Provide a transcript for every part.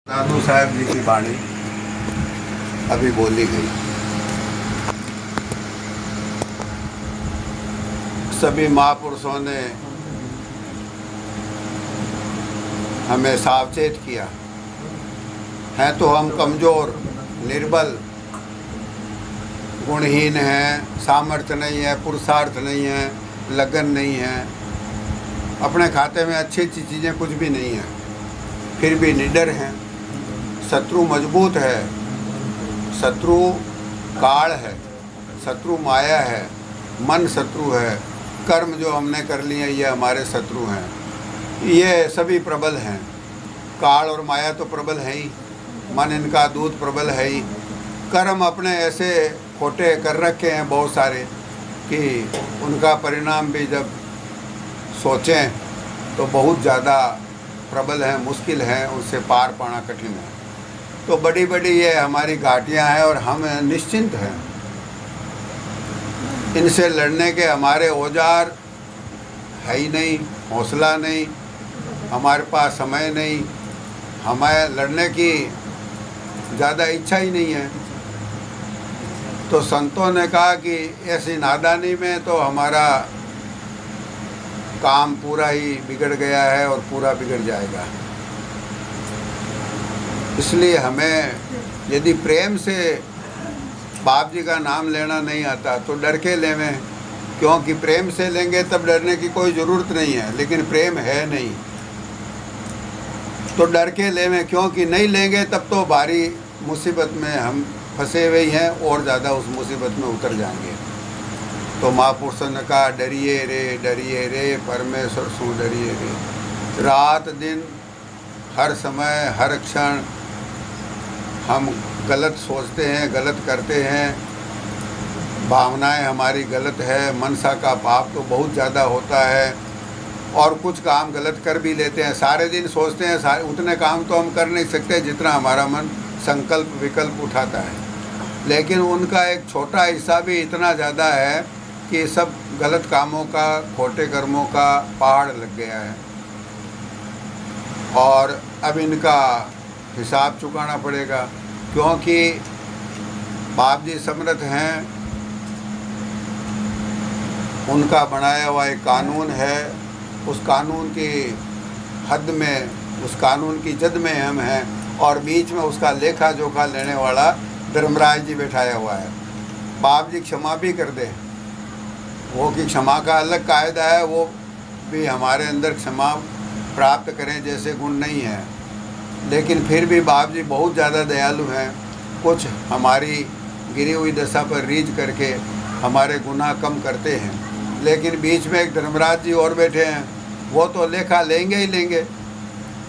नानू साहब जी की वाणी अभी बोली गई। सभी महापुरुषों ने हमें सावचेत किया है। तो हम कमज़ोर, निर्बल, गुणहीन हैं, सामर्थ्य नहीं है, पुरुषार्थ नहीं है, लगन नहीं है, अपने खाते में अच्छी अच्छी चीज़ें कुछ भी नहीं हैं, फिर भी निडर हैं। शत्रु मजबूत है, शत्रु काल है, शत्रु माया है, मन शत्रु है, कर्म जो हमने कर लिए ये हमारे शत्रु हैं। ये सभी प्रबल हैं। काल और माया तो प्रबल है ही, मन इनका दूत प्रबल है ही। कर्म अपने ऐसे खोटे कर रखे हैं बहुत सारे कि उनका परिणाम भी जब सोचें तो बहुत ज़्यादा प्रबल है, मुश्किल है, उससे पार पाना कठिन है। तो बड़ी बड़ी ये हमारी घाटियाँ हैं और हम निश्चिंत हैं। इनसे लड़ने के हमारे औजार है ही नहीं, हौसला नहीं, हमारे पास समय नहीं, हमें लड़ने की ज़्यादा इच्छा ही नहीं है। तो संतों ने कहा कि ऐसी नादानी में तो हमारा काम पूरा ही बिगड़ गया है और पूरा बिगड़ जाएगा। इसलिए हमें यदि प्रेम से बाप जी का नाम लेना नहीं आता तो डर के लेवें, क्योंकि प्रेम से लेंगे तब डरने की कोई ज़रूरत नहीं है, लेकिन प्रेम है नहीं तो डर के लेवें, क्योंकि नहीं लेंगे तब तो भारी मुसीबत में हम फंसे हुए हैं और ज़्यादा उस मुसीबत में उतर जाएंगे। तो महापुरुषों ने कहा डरिए रे परमेश्वर सु डरिए रे। रात दिन हर समय हर क्षण हम गलत सोचते हैं, गलत करते हैं, भावनाएं हमारी गलत है, मनसा का पाप तो बहुत ज़्यादा होता है और कुछ काम गलत कर भी लेते हैं। सारे दिन सोचते हैं, उतने काम तो हम कर नहीं सकते जितना हमारा मन संकल्प विकल्प उठाता है, लेकिन उनका एक छोटा हिस्सा भी इतना ज़्यादा है कि सब गलत कामों का, खोटे कर्मों का पहाड़ लग गया है और अब इनका हिसाब चुकाना पड़ेगा, क्योंकि बाप जी समर्थ हैं। उनका बनाया हुआ एक कानून है, उस कानून की हद में, उस कानून की जद में हम हैं और बीच में उसका लेखा जोखा लेने वाला धर्मराज जी बैठाया हुआ है। बाप जी क्षमा भी कर दें, वो कि क्षमा का अलग कायदा है, वो भी हमारे अंदर क्षमा प्राप्त करें जैसे गुण नहीं है, लेकिन फिर भी बाप जी बहुत ज़्यादा दयालु हैं। कुछ हमारी गिरी हुई दशा पर रीझ करके हमारे गुनाह कम करते हैं, लेकिन बीच में एक धर्मराज जी और बैठे हैं, वो तो लेखा लेंगे ही लेंगे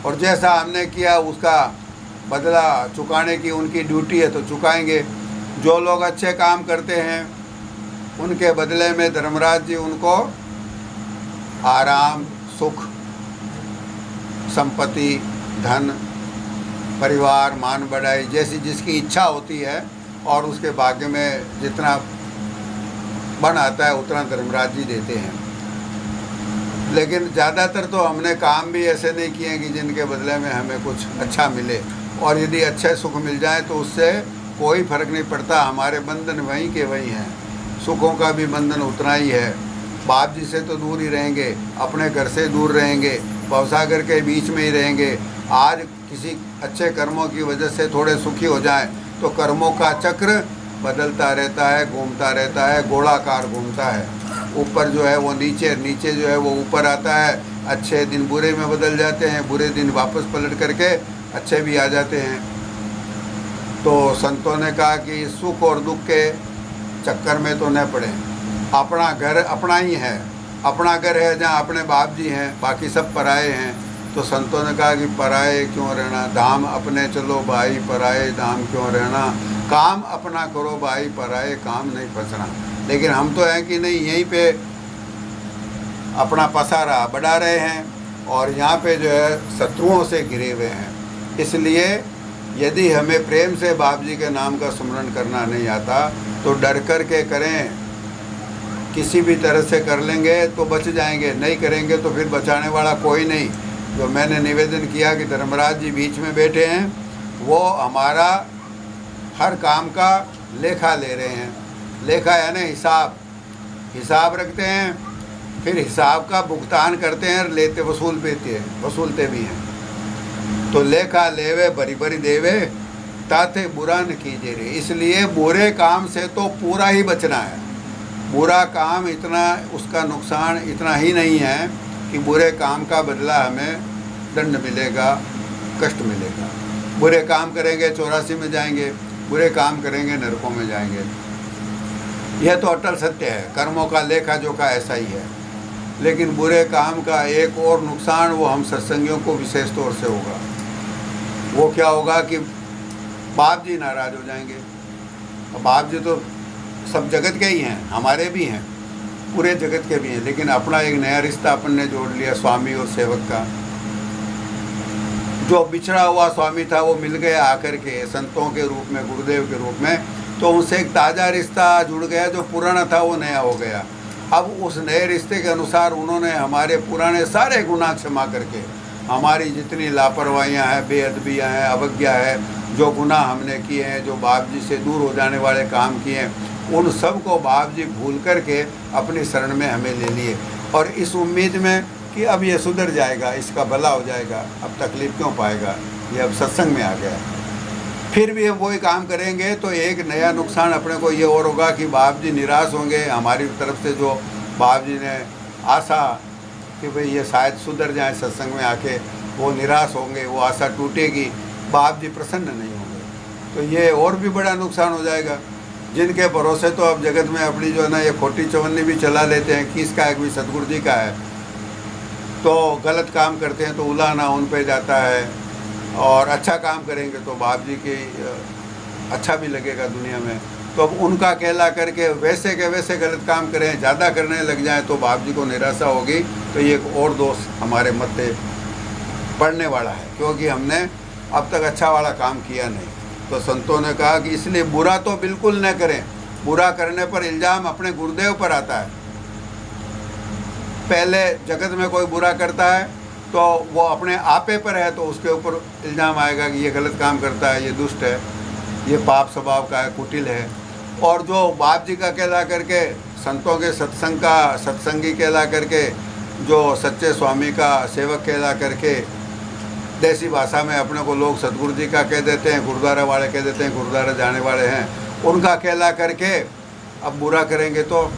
और जैसा हमने किया उसका बदला चुकाने की उनकी ड्यूटी है तो चुकाएंगे। जो लोग अच्छे काम करते हैं उनके बदले में धर्मराज जी उनको आराम, सुख, संपत्ति, धन, परिवार, मान बढ़ाई जैसी जिसकी इच्छा होती है और उसके भाग्य में जितना बन आता है उतना धर्मराज जी देते हैं। लेकिन ज़्यादातर तो हमने काम भी ऐसे नहीं किए हैं कि जिनके बदले में हमें कुछ अच्छा मिले, और यदि अच्छे सुख मिल जाए तो उससे कोई फ़र्क नहीं पड़ता, हमारे बंधन वहीं के वहीं हैं। सुखों का भी बंधन उतना ही है। बाप जी से तो दूर ही रहेंगे, अपने घर से दूर रहेंगे, भवसागर के बीच में ही रहेंगे। आज किसी अच्छे कर्मों की वजह से थोड़े सुखी हो जाएं तो कर्मों का चक्र बदलता रहता है, घूमता रहता है, गोलाकार घूमता है। ऊपर जो है वो नीचे, नीचे जो है वो ऊपर आता है। अच्छे दिन बुरे में बदल जाते हैं, बुरे दिन वापस पलट करके अच्छे भी आ जाते हैं। तो संतों ने कहा कि सुख और दुख के चक्कर में तो न पड़े। अपना घर अपना ही है, अपना घर है जहाँ अपने बाप जी हैं, बाकी सब पराए हैं। तो संतों ने कहा कि पराए क्यों रहना, धाम अपने चलो भाई, पराए धाम क्यों रहना। काम अपना करो भाई, पराए काम नहीं फंसना। लेकिन हम तो हैं कि नहीं, यहीं पे अपना पसारा बढ़ा रहे हैं और यहाँ पे जो है शत्रुओं से घिरे हुए हैं। इसलिए यदि हमें प्रेम से बाप जी के नाम का स्मरण करना नहीं आता तो डर कर के करें, किसी भी तरह से कर लेंगे तो बच जाएंगे, नहीं करेंगे तो फिर बचाने वाला कोई नहीं। जो मैंने निवेदन किया कि धर्मराज जी बीच में बैठे हैं वो हमारा हर काम का लेखा ले रहे हैं। लेखा यानी हिसाब रखते हैं, फिर हिसाब का भुगतान करते हैं, वसूलते भी हैं। तो लेखा लेवे बरी बरी देवे, ताते बुरा न कीजिए रे। इसलिए बुरे काम से तो पूरा ही बचना है। बुरा काम इतना, उसका नुकसान इतना ही नहीं है कि बुरे काम का बदला हमें दंड मिलेगा, कष्ट मिलेगा। बुरे काम करेंगे 84 में जाएंगे, बुरे काम करेंगे नरकों में जाएंगे। यह तो अटल सत्य है, कर्मों का लेखा जोखा ऐसा ही है। लेकिन बुरे काम का एक और नुकसान वो हम सत्संगियों को विशेष तौर से होगा। वो क्या होगा कि बाप जी नाराज हो जाएंगे। अब बाप जी तो सब जगत के ही हैं, हमारे भी हैं, पूरे जगत के भी हैं। लेकिन अपना एक नया रिश्ता अपन ने जोड़ लिया स्वामी और सेवक का। जो बिछड़ा हुआ स्वामी था वो मिल गया आकर के संतों के रूप में, गुरुदेव के रूप में, तो उनसे एक ताज़ा रिश्ता जुड़ गया। जो पुराना था वो नया हो गया। अब उस नए रिश्ते के अनुसार उन्होंने हमारे पुराने सारे गुनाह क्षमा करके, हमारी जितनी लापरवाहियाँ हैं, बेअदबियाँ हैं, अवज्ञा है, जो गुनाह हमने किए हैं, जो बाप जी से दूर हो जाने वाले काम किए हैं, उन सब को बाप जी भूल करके अपनी शरण में हमें ले लिए। और इस उम्मीद में कि अब ये सुधर जाएगा, इसका भला हो जाएगा, अब तकलीफ़ क्यों पाएगा, ये अब सत्संग में आ गया है। फिर भी हम वही काम करेंगे तो एक नया नुकसान अपने को ये और होगा कि बाप जी निराश होंगे। हमारी तरफ से जो बाप जी ने आशा कि भाई ये शायद सुधर जाए सत्संग में आके, वो निराश होंगे, वो आशा टूटेगी, बाप जी प्रसन्न नहीं होंगे। तो ये और भी बड़ा नुकसान हो जाएगा। जिनके भरोसे तो अब जगत में अपनी जो है ना ये खोटी चवन्नी भी चला लेते हैं, किसका है, भी सतगुरु जी का है, तो गलत काम करते हैं तो उलाहना उन पे जाता है। और अच्छा काम करेंगे तो बाप जी की अच्छा भी लगेगा दुनिया में। तो अब उनका कहला करके वैसे के वैसे गलत काम करें, ज़्यादा करने लग जाएं तो बाप जी को निराशा होगी। तो ये एक और दोष हमारे मत्थे पड़ने वाला है, क्योंकि हमने अब तक अच्छा वाला काम किया नहीं। तो संतों ने कहा कि इसलिए बुरा तो बिल्कुल न करें। बुरा करने पर इल्ज़ाम अपने गुरुदेव पर आता है। पहले जगत में कोई बुरा करता है तो वो अपने आपे पर है, तो उसके ऊपर इल्ज़ाम आएगा कि ये गलत काम करता है, ये दुष्ट है, ये पाप स्वभाव का है, कुटिल है। और जो बाप जी का कहला करके, संतों के सत्संग का सत्संगी कहला करके, जो सच्चे स्वामी का सेवक कहला करके, देसी भाषा में अपने को लोग सतगुरु जी का कह देते हैं, गुरुद्वारा वाले कह देते हैं, गुरुद्वारा जाने वाले हैं, उनका कहला करके अब बुरा करेंगे तो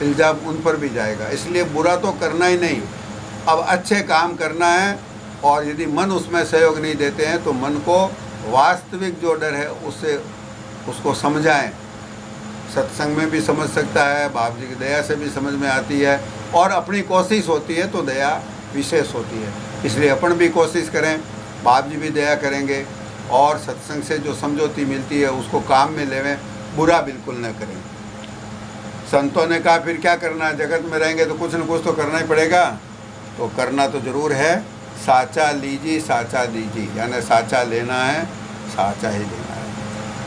इल्ज़ाम उन पर भी जाएगा। इसलिए बुरा तो करना ही नहीं, अब अच्छे काम करना है। और यदि मन उसमें सहयोग नहीं देते हैं तो मन को वास्तविक जो डर है उसको समझाएं। सत्संग में भी समझ सकता है, बाप जी की दया से भी समझ में आती है, और अपनी कोशिश होती है तो दया विशेष होती है। इसलिए अपन भी कोशिश करें, बाप जी भी दया करेंगे, और सत्संग से जो समझौती मिलती है उसको काम में लेवें, बुरा बिल्कुल न करें। संतों ने कहा फिर क्या करना है, जगत में रहेंगे तो कुछ न कुछ तो करना ही पड़ेगा। तो करना तो ज़रूर है, साचा लीजिए साचा दीजिए, यानी साचा लेना है, साचा ही देना है।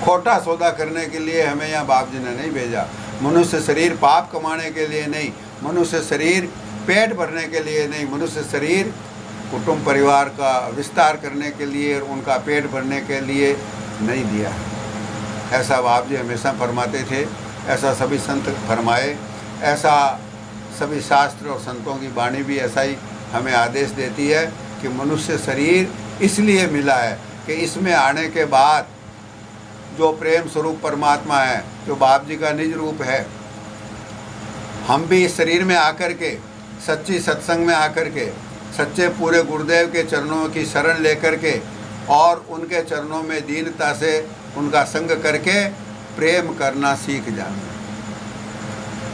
खोटा सौदा करने के लिए हमें यहाँ बाप जी ने नहीं भेजा। मनुष्य शरीर पाप कमाने के लिए नहीं, मनुष्य शरीर पेट भरने के लिए नहीं, मनुष्य शरीर कुटुंब परिवार का विस्तार करने के लिए, उनका पेट भरने के लिए नहीं दिया। ऐसा बाप जी हमेशा फरमाते थे, ऐसा सभी संत फरमाए, ऐसा सभी शास्त्र और संतों की वाणी भी ऐसा ही हमें आदेश देती है कि मनुष्य शरीर इसलिए मिला है कि इसमें आने के बाद जो प्रेम स्वरूप परमात्मा है, जो बाप जी का निज रूप है, हम भी इस शरीर में आकर के, सच्ची सत्संग में आकर के, सच्चे पूरे गुरुदेव के चरणों की शरण लेकर के, और उनके चरणों में दीनता से उनका संग करके प्रेम करना सीख जाए,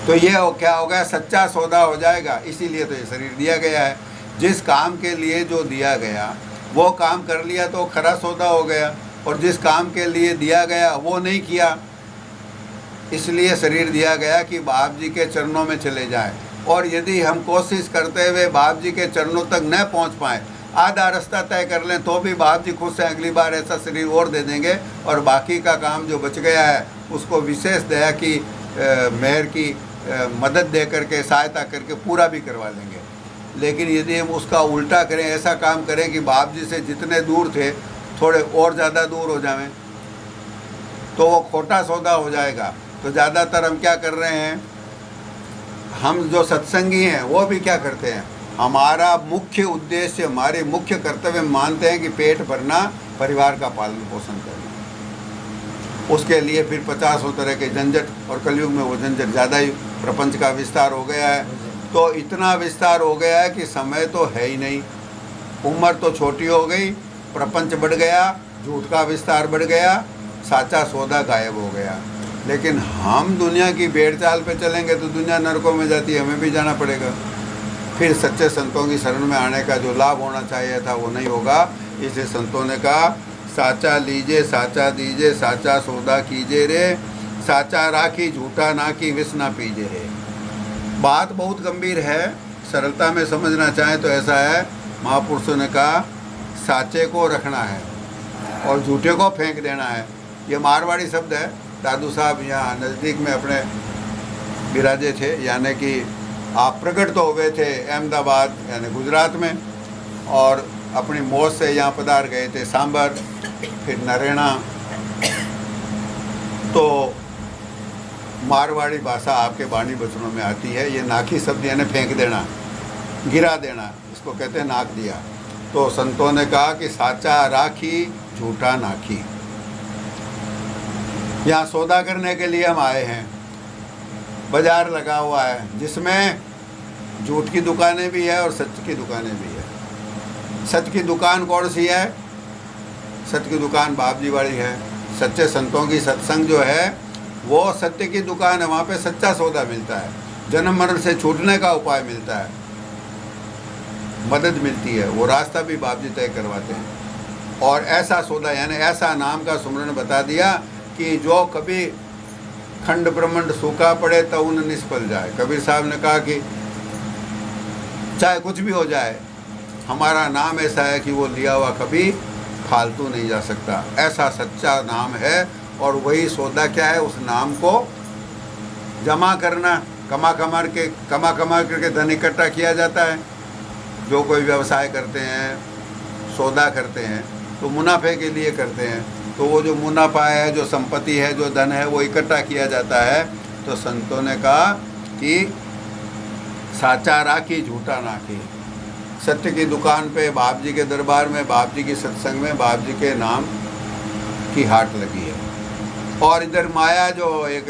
तो ये क्या होगा, सच्चा सौदा हो जाएगा। इसीलिए तो ये शरीर दिया गया है। जिस काम के लिए जो दिया गया वो काम कर लिया तो खरा सौदा हो गया, और जिस काम के लिए दिया गया वो नहीं किया, इसलिए शरीर दिया गया कि बाप जी के चरणों में चले जाएं। और यदि हम कोशिश करते हुए बाप जी के चरणों तक न पहुंच पाएँ, आधा रास्ता तय कर लें, तो भी बाप जी खुद से अगली बार ऐसा शरीर और दे देंगे, और बाकी का काम जो बच गया है उसको विशेष दया की मेहर की मदद दे करके, सहायता करके पूरा भी करवा लेंगे। लेकिन यदि हम उसका उल्टा करें, ऐसा काम करें कि बाप जी से जितने दूर थे थोड़े और ज़्यादा दूर हो जाएं तो वो खोटा सौदा हो जाएगा। तो ज़्यादातर हम क्या कर रहे हैं, हम जो सत्संगी हैं वो भी क्या करते हैं, हमारा मुख्य उद्देश्य, हमारे मुख्य कर्तव्य मानते हैं कि पेट भरना, परिवार का पालन पोषण करना। उसके लिए फिर 50 तरह के झंझट, और कलयुग में वो झंझट ज़्यादा ही, प्रपंच का विस्तार हो गया है। तो इतना विस्तार हो गया है कि समय तो है ही नहीं, उम्र तो छोटी हो गई, प्रपंच बढ़ गया, झूठ का विस्तार बढ़ गया, साचा सौदा गायब हो गया। लेकिन हम दुनिया की भेड़ चाल पे चलेंगे तो दुनिया नरकों में जाती है, हमें भी जाना पड़ेगा। फिर सच्चे संतों की शरण में आने का जो लाभ होना चाहिए था वो नहीं होगा। इसे संतों ने कहा, साचा लीजिए साचा दीजिए, साचा सौदा कीजिए रे, साचा राखी झूठा ना की, विष ना पीजिए रे। बात बहुत गंभीर है, सरलता में समझना चाहें तो ऐसा है, महापुरुषों ने कहा साचे को रखना है और झूठे को फेंक देना है। ये मारवाड़ी शब्द है। दादू साहब यहाँ नज़दीक में अपने विराजे थे, यानी कि आप प्रकट तो हुए थे अहमदाबाद यानी गुजरात में, और अपनी मौज से यहाँ पधार गए थे सांबर, फिर नरेना। तो मारवाड़ी भाषा आपके वाणी वचनों में आती है। ये नाकी शब्द यानी फेंक देना, गिरा देना, इसको कहते हैं नाक दिया। तो संतों ने कहा कि साचा राखी झूठा नाखी। यहाँ सौदा करने के लिए हम आए हैं, बाजार लगा हुआ है जिसमें झूठ की दुकानें भी है और सच की दुकानें भी है। सच की दुकान कौन सी है? सच की दुकान बाप जी वाली है। सच्चे संतों की सत्संग जो है वो सत्य की दुकान है, वहाँ पे सच्चा सौदा मिलता है, जन्म मरण से छूटने का उपाय मिलता है, मदद मिलती है, वो रास्ता भी बाप जी तय करवाते हैं। और ऐसा सौदा यानी ऐसा नाम का सुमरन बता दिया कि जो कभी खंड ब्रह्मांड सूखा पड़े तो उन निष्फल जाए। कबीर साहब ने कहा कि चाहे कुछ भी हो जाए, हमारा नाम ऐसा है कि वो लिया हुआ कभी फालतू नहीं जा सकता। ऐसा सच्चा नाम है। और वही सौदा क्या है, उस नाम को जमा करना, कमा कमा करके धन इकट्ठा किया जाता है। जो कोई व्यवसाय करते हैं, सौदा करते हैं तो मुनाफे के लिए करते हैं। तो वो जो मुनाफा है, जो संपत्ति है, जो धन है, वो इकट्ठा किया जाता है। तो संतों ने कहा कि साचा राखी झूठा नाखी। सत्य की दुकान पे, बाप जी के दरबार में, बाप जी की सत्संग में, बाप जी के नाम की हाट लगी है। और इधर माया जो एक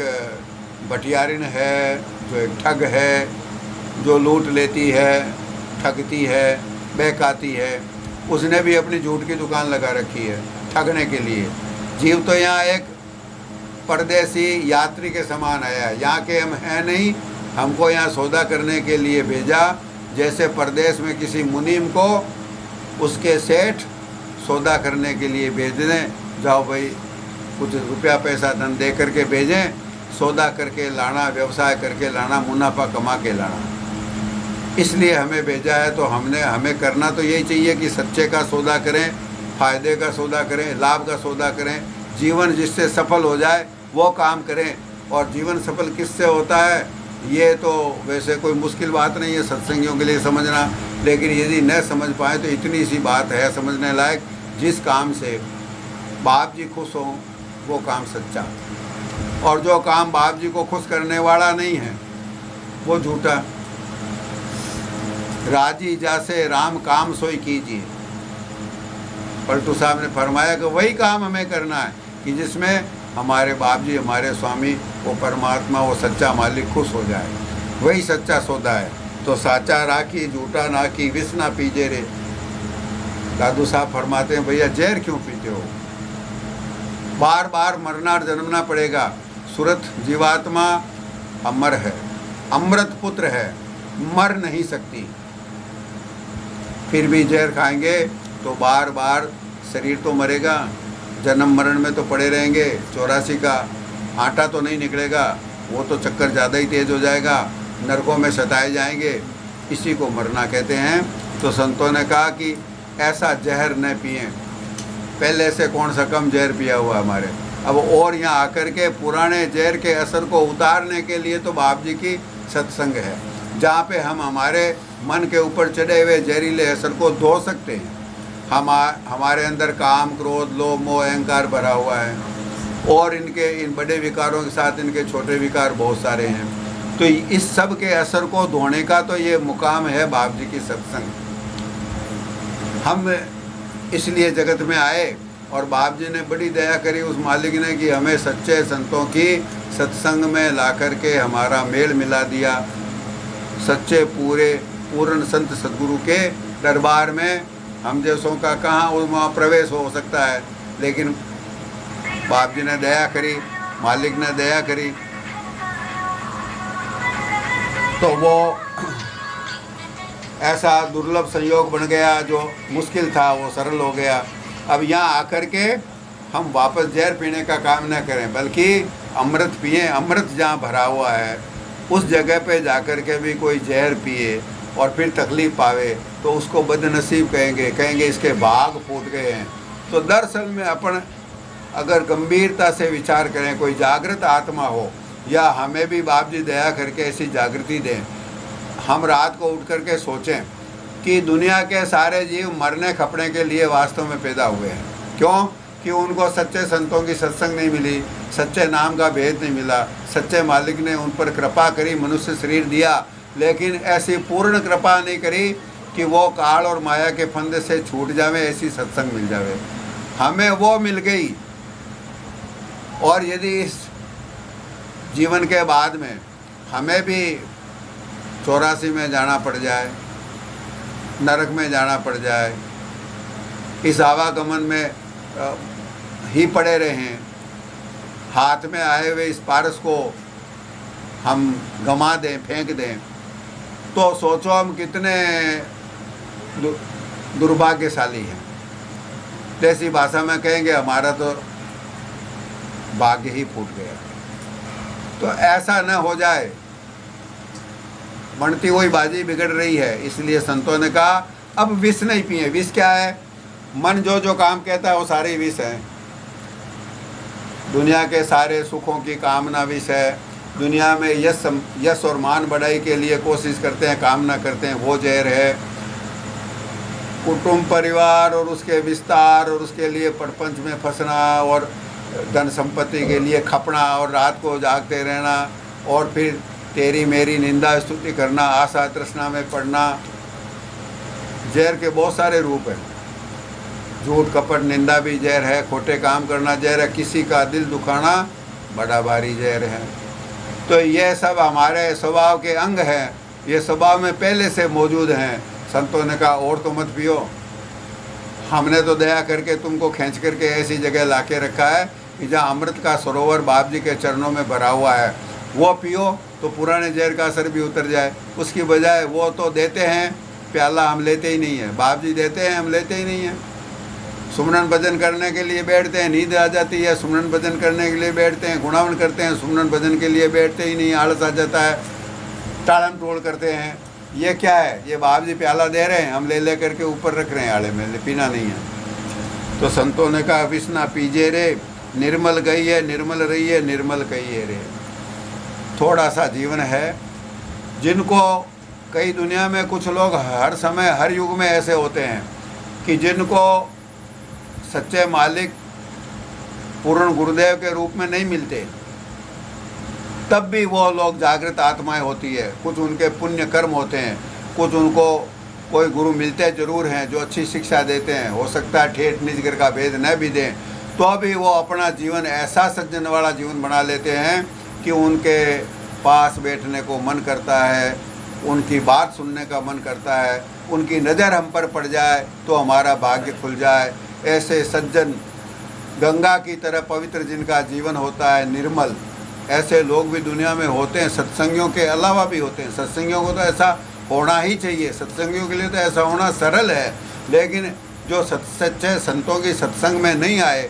भटियारिन है, जो एक ठग है, जो लूट लेती है, ठगती है, बहकाती है, उसने भी अपनी झूठ की दुकान लगा रखी है ठगने के लिए। जीव तो यहाँ एक परदेसी यात्री के समान आया है, यहाँ के हम हैं नहीं, हमको यहाँ सौदा करने के लिए भेजा। जैसे परदेश में किसी मुनीम को उसके सेठ सौदा करने के लिए भेज दें, जाओ भाई कुछ रुपया पैसा धन दे करके भेजें, सौदा करके लाना, व्यवसाय करके लाना, मुनाफा कमा के लाना। इसलिए हमें भेजा है। तो हमें करना तो यही चाहिए कि सच्चे का सौदा करें, फ़ायदे का सौदा करें, लाभ का सौदा करें, जीवन जिससे सफल हो जाए वो काम करें। और जीवन सफल किससे होता है, ये तो वैसे कोई मुश्किल बात नहीं है सत्संगियों के लिए समझना। लेकिन यदि न समझ पाए तो इतनी सी बात है समझने लायक, जिस काम से बाप जी खुश हों वो काम सच्चा, और जो काम बाप जी को खुश करने वाला नहीं है वो झूठा। राजी जासे राम काम सोई कीजिए। पलटू साहब ने फरमाया कि वही काम हमें करना है कि जिसमें हमारे बाप जी, हमारे स्वामी, वो परमात्मा, वो सच्चा मालिक खुश हो जाए। वही सच्चा सौदा है। तो साचा राखी झूठा ना की, विष ना पीजे रे। दादू साहब फरमाते हैं, भैया जहर क्यों पीते हो, बार बार मरना और जन्मना पड़ेगा। सूरत जीवात्मा अमर है, अमृत पुत्र है, मर नहीं सकती। फिर भी जहर खाएंगे तो बार बार शरीर तो मरेगा, जन्म मरण में तो पड़े रहेंगे। 84 का आटा तो नहीं निकलेगा, वो तो चक्कर ज़्यादा ही तेज़ हो जाएगा, नरकों में सताए जाएंगे। इसी को मरना कहते हैं। तो संतों ने कहा कि ऐसा जहर न पिएं। पहले से कौन सा कम जहर पिया हुआ हमारे, अब और यहाँ आकर के पुराने जहर के असर को उतारने के लिए तो बाप जी की सत्संग है, जहाँ पे हम हमारे मन के ऊपर चढ़े हुए जहरीले असर को धो सकते हैं। हमारे अंदर काम, क्रोध, लोभ, मोह, अहंकार भरा हुआ है, और इन बड़े विकारों के साथ इनके छोटे विकार बहुत सारे हैं। तो इस सब के असर को धोने का तो ये मुकाम है बाप जी की सत्संग। हम इसलिए जगत में आए और बाप जी ने बड़ी दया करी उस मालिक ने कि हमें सच्चे संतों की सत्संग में ला कर के हमारा मेल मिला दिया। सच्चे पूर्ण संत सद्गुरु के दरबार में हम जैसों का कहाँ वहाँ प्रवेश हो सकता है, लेकिन बाप जी ने दया करी, मालिक ने दया करी, तो वो ऐसा दुर्लभ संयोग बन गया। जो मुश्किल था वो सरल हो गया। अब यहाँ आकर के हम वापस जहर पीने का काम न करें, बल्कि अमृत पिए। अमृत जहाँ भरा हुआ है उस जगह पे जाकर के भी कोई जहर पिए और फिर तकलीफ़ पावे तो उसको बदनसीब कहेंगे इसके भाग फूट गए हैं। तो दरअसल में अपन अगर गंभीरता से विचार करें, कोई जागृत आत्मा हो, या हमें भी बाप जी दया करके ऐसी जागृति दें, हम रात को उठ करके सोचें कि दुनिया के सारे जीव मरने खपने के लिए वास्तव में पैदा हुए हैं। क्यों? कि उनको सच्चे संतों की सत्संग नहीं मिली, सच्चे नाम का भेद नहीं मिला। सच्चे मालिक ने उन पर कृपा करी, मनुष्य शरीर दिया, लेकिन ऐसी पूर्ण कृपा नहीं करी कि वो काल और माया के फंदे से छूट जावे, ऐसी सत्संग मिल जावे। हमें वो मिल गई, और यदि इस जीवन के बाद में हमें भी 84 में जाना पड़ जाए, नरक में जाना पड़ जाए, इस आवागमन में ही पड़े रहें, हाथ में आए हुए इस पारस को हम गंवा दें, फेंक दें, तो सोचो हम कितने दुर्भाग्यशाली हैं। जैसी भाषा में कहेंगे हमारा तो भाग्य ही फूट गया। तो ऐसा न हो जाए, बनती हुई बाजी बिगड़ रही है। इसलिए संतों ने कहा अब विष नहीं पिए। विष क्या है? मन जो काम कहता है वो सारे विष हैं। दुनिया के सारे सुखों की कामना विष है। दुनिया में यश और मान बढ़ाई के लिए कोशिश करते हैं, कामना करते हैं, वो जहर है। कुटुंब परिवार और उसके विस्तार और उसके लिए प्रपंच में फंसना और धन संपत्ति के लिए खपना और रात को जागते रहना और फिर तेरी मेरी निंदा स्तुति करना, आशा तृष्णा में पड़ना, जहर के बहुत सारे रूप हैं। झूठ कपट निंदा भी जहर है, खोटे काम करना जहर है, किसी का दिल दुखाना बड़ा भारी जहर है। तो ये सब हमारे स्वभाव के अंग हैं, ये स्वभाव में पहले से मौजूद हैं। संतों ने कहा और तो मत पियो, हमने तो दया करके तुमको खींच करके ऐसी जगह ला के रखा है कि जहाँ अमृत का सरोवर बाप जी के चरणों में भरा हुआ है, वो पियो तो पुराने जहर का असर भी उतर जाए। उसकी बजाय वो तो देते हैं, प्याला हम लेते ही नहीं है। बाप जी देते हैं, हम लेते ही नहीं हैं। सुमरन भजन करने के लिए बैठते हैं, नींद आ जाती है, सुमरन भजन करने के लिए बैठते हैं, गुणावन करते हैं, सुमरन भजन के लिए बैठते ही नहीं, आलस आ जाता है, टालम टोल करते हैं। ये क्या है? ये बाप जी प्याला दे रहे हैं, हम ले करके ऊपर रख रहे हैं आड़े में, पीना नहीं है। तो संतों ने कहा विष ना पीजे रे, निर्मल गई है, निर्मल रही है, निर्मल कही रे। थोड़ा सा जीवन है, जिनको कई दुनिया में कुछ लोग हर समय हर युग में ऐसे होते हैं कि जिनको सच्चे मालिक पूर्ण गुरुदेव के रूप में नहीं मिलते, तब भी वो लोग जागृत आत्माएं होती है। कुछ उनके पुण्य कर्म होते हैं, कुछ उनको कोई गुरु मिलते जरूर हैं जो अच्छी शिक्षा देते हैं। हो सकता है ठेठ निजगर का भेद न भी दें, तो भी वो अपना जीवन ऐसा सज्जन वाला जीवन बना लेते हैं कि उनके पास बैठने को मन करता है, उनकी बात सुनने का मन करता है, उनकी नज़र हम पर पड़ जाए तो हमारा भाग्य खुल जाए। ऐसे सज्जन गंगा की तरह पवित्र जिनका जीवन होता है, निर्मल, ऐसे लोग भी दुनिया में होते हैं। सत्संगियों के अलावा भी होते हैं। सत्संगियों को तो ऐसा होना ही चाहिए, सत्संगियों के लिए तो ऐसा होना सरल है। लेकिन जो सच्चे संतों की सत्संग में नहीं आए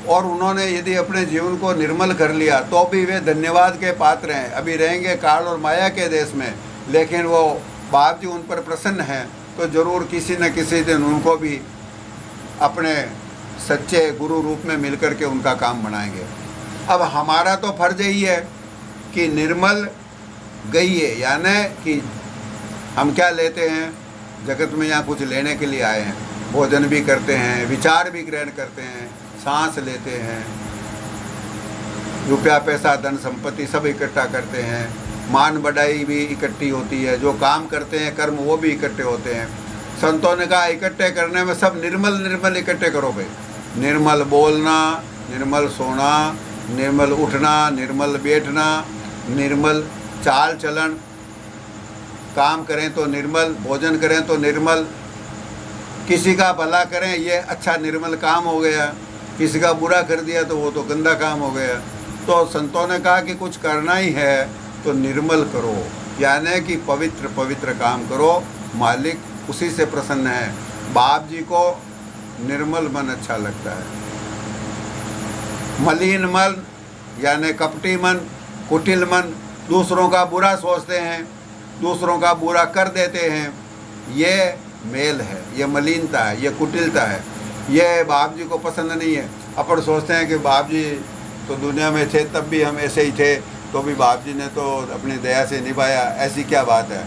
और उन्होंने यदि अपने जीवन को निर्मल कर लिया, तो भी वे धन्यवाद के पात्र हैं। अभी रहेंगे काल और माया के देश में, लेकिन वो बाप जी उन पर प्रसन्न हैं, तो ज़रूर किसी न किसी दिन उनको भी अपने सच्चे गुरु रूप में मिलकर के उनका काम बनाएंगे। अब हमारा तो फर्ज यही है कि निर्मल गई है, यानी कि हम क्या लेते हैं, जगत में यहाँ कुछ लेने के लिए आए हैं, भोजन भी करते हैं, विचार भी ग्रहण करते हैं, सांस लेते हैं, रुपया पैसा धन संपत्ति सब इकट्ठा करते हैं, मान बढ़ाई भी इकट्ठी होती है, जो काम करते हैं कर्म वो भी इकट्ठे होते हैं। संतों ने कहा इकट्ठे करने में सब निर्मल निर्मल इकट्ठे करो भाई। निर्मल बोलना, निर्मल सोना, निर्मल उठना, निर्मल बैठना, निर्मल चाल चलन, काम करें तो निर्मल, भोजन करें तो निर्मल, किसी का भला करें ये अच्छा निर्मल काम हो गया, किसी का बुरा कर दिया तो वो तो गंदा काम हो गया। तो संतों ने कहा कि कुछ करना ही है तो निर्मल करो, यानी कि पवित्र पवित्र काम करो, मालिक उसी से प्रसन्न है। बाप जी को निर्मल मन अच्छा लगता है। मलिन मन यानी कपटी मन, कुटिल मन, दूसरों का बुरा सोचते हैं, दूसरों का बुरा कर देते हैं, ये मेल है, ये मलिनता है, ये कुटिलता है, ये बाप जी को पसंद नहीं है। अपन सोचते हैं कि बाप जी तो दुनिया में थे तब भी हम ऐसे ही थे, तो भी बाप जी ने तो अपनी दया से निभाया, ऐसी क्या बात है।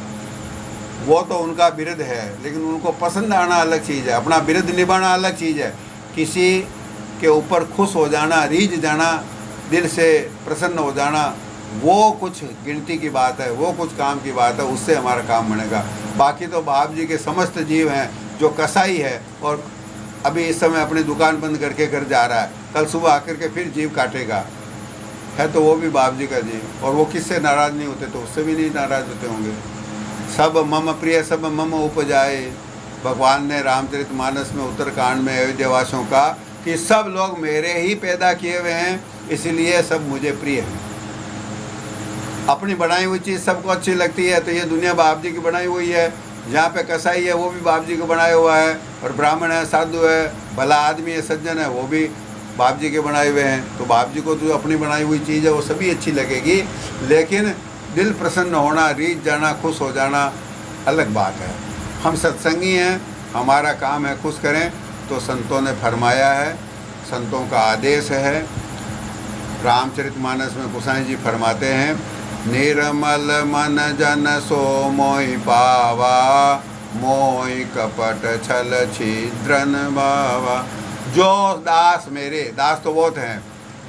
वो तो उनका बिरद है, लेकिन उनको पसंद आना अलग चीज़ है, अपना बिरद निभाना अलग चीज़ है। किसी के ऊपर खुश हो जाना, रीझ जाना, दिल से प्रसन्न हो जाना, वो कुछ गिनती की बात है, वो कुछ काम की बात है, उससे हमारा काम बनेगा। बाकी तो बाप जी के समस्त जीव हैं, जो कसाई है और अभी इस समय अपनी दुकान बंद करके घर जा रहा है, कल सुबह आकर के फिर जीव काटेगा, है तो वो भी बाप जी का जीव, और वो किससे नाराज़ नहीं होते तो उससे भी नहीं नाराज़ होते होंगे। सब मम प्रिय सब मम उपजाए, भगवान ने रामचरितमानस में उत्तरकांड में अयोध्यावासियों का कि सब लोग मेरे ही पैदा किए हुए हैं, इसलिए सब मुझे प्रिय हैं। अपनी बनाई हुई चीज़ सबको अच्छी लगती है, तो ये दुनिया बाप जी की बनाई हुई है। जहाँ पे कसाई है वो भी बाप जी को बनाया हुआ है, और ब्राह्मण है, साधु है, भला आदमी है, सज्जन है, वो भी बाप जी के बनाए हुए हैं। तो बाप जी को जो अपनी बनाई हुई चीज़ है वो सभी अच्छी लगेगी, लेकिन दिल प्रसन्न होना, रीझ जाना, खुश हो जाना अलग बात है। हम सत्संगी हैं, हमारा काम है खुश करें, तो संतों ने फरमाया है, संतों का आदेश है। रामचरितमानस में गोसाई जी फरमाते हैं, निर्मल मन जन सो मोहि पावा, मोहि कपट छल छिद्रन बावा। जो दास मेरे, दास तो वो हैं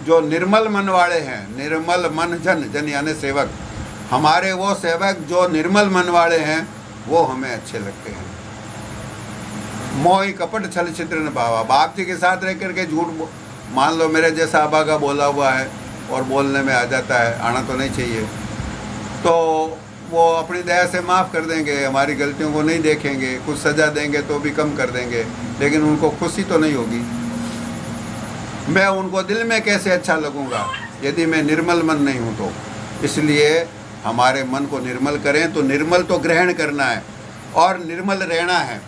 जो निर्मल मन वाले हैं, निर्मल मन जन, जन यानी सेवक, हमारे वो सेवक जो निर्मल मन वाले हैं वो हमें अच्छे लगते हैं। मोहि कपट छल छिद्रन बावा, बाप जी के साथ रह करके झूठ, मान लो मेरे जैसा अभागा बोला हुआ है और बोलने में आ जाता है, आना तो नहीं चाहिए, तो वो अपनी दया से माफ़ कर देंगे, हमारी गलतियों को नहीं देखेंगे, कुछ सज़ा देंगे तो भी कम कर देंगे, लेकिन उनको खुशी तो नहीं होगी। मैं उनको दिल में कैसे अच्छा लगूंगा यदि मैं निर्मल मन नहीं हूँ तो। इसलिए हमारे मन को निर्मल करें, तो निर्मल तो ग्रहण करना है और निर्मल रहना है।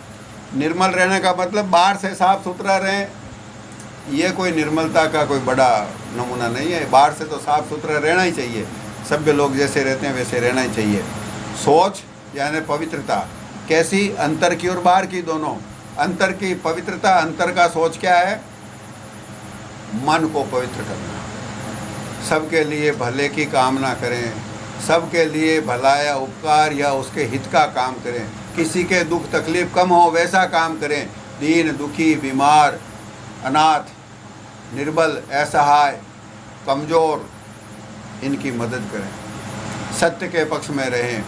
निर्मल रहने का मतलब बाहर से साफ सुथरा रहें, ये कोई निर्मलता का कोई बड़ा नमूना नहीं है। बाहर से तो साफ सुथरा रहना ही चाहिए, सभ्य लोग जैसे रहते हैं वैसे रहना ही चाहिए। सोच यानी पवित्रता, कैसी, अंतर की और बाहर की दोनों। अंतर की पवित्रता, अंतर का सोच क्या है, मन को पवित्र करना, सबके लिए भले की कामना करें, सबके लिए भला या उपकार या उसके हित का काम करें, किसी के दुख तकलीफ कम हो वैसा काम करें, दीन दुखी बीमार अनाथ निर्बल असहाय कमज़ोर इनकी मदद करें, सत्य के पक्ष में रहें,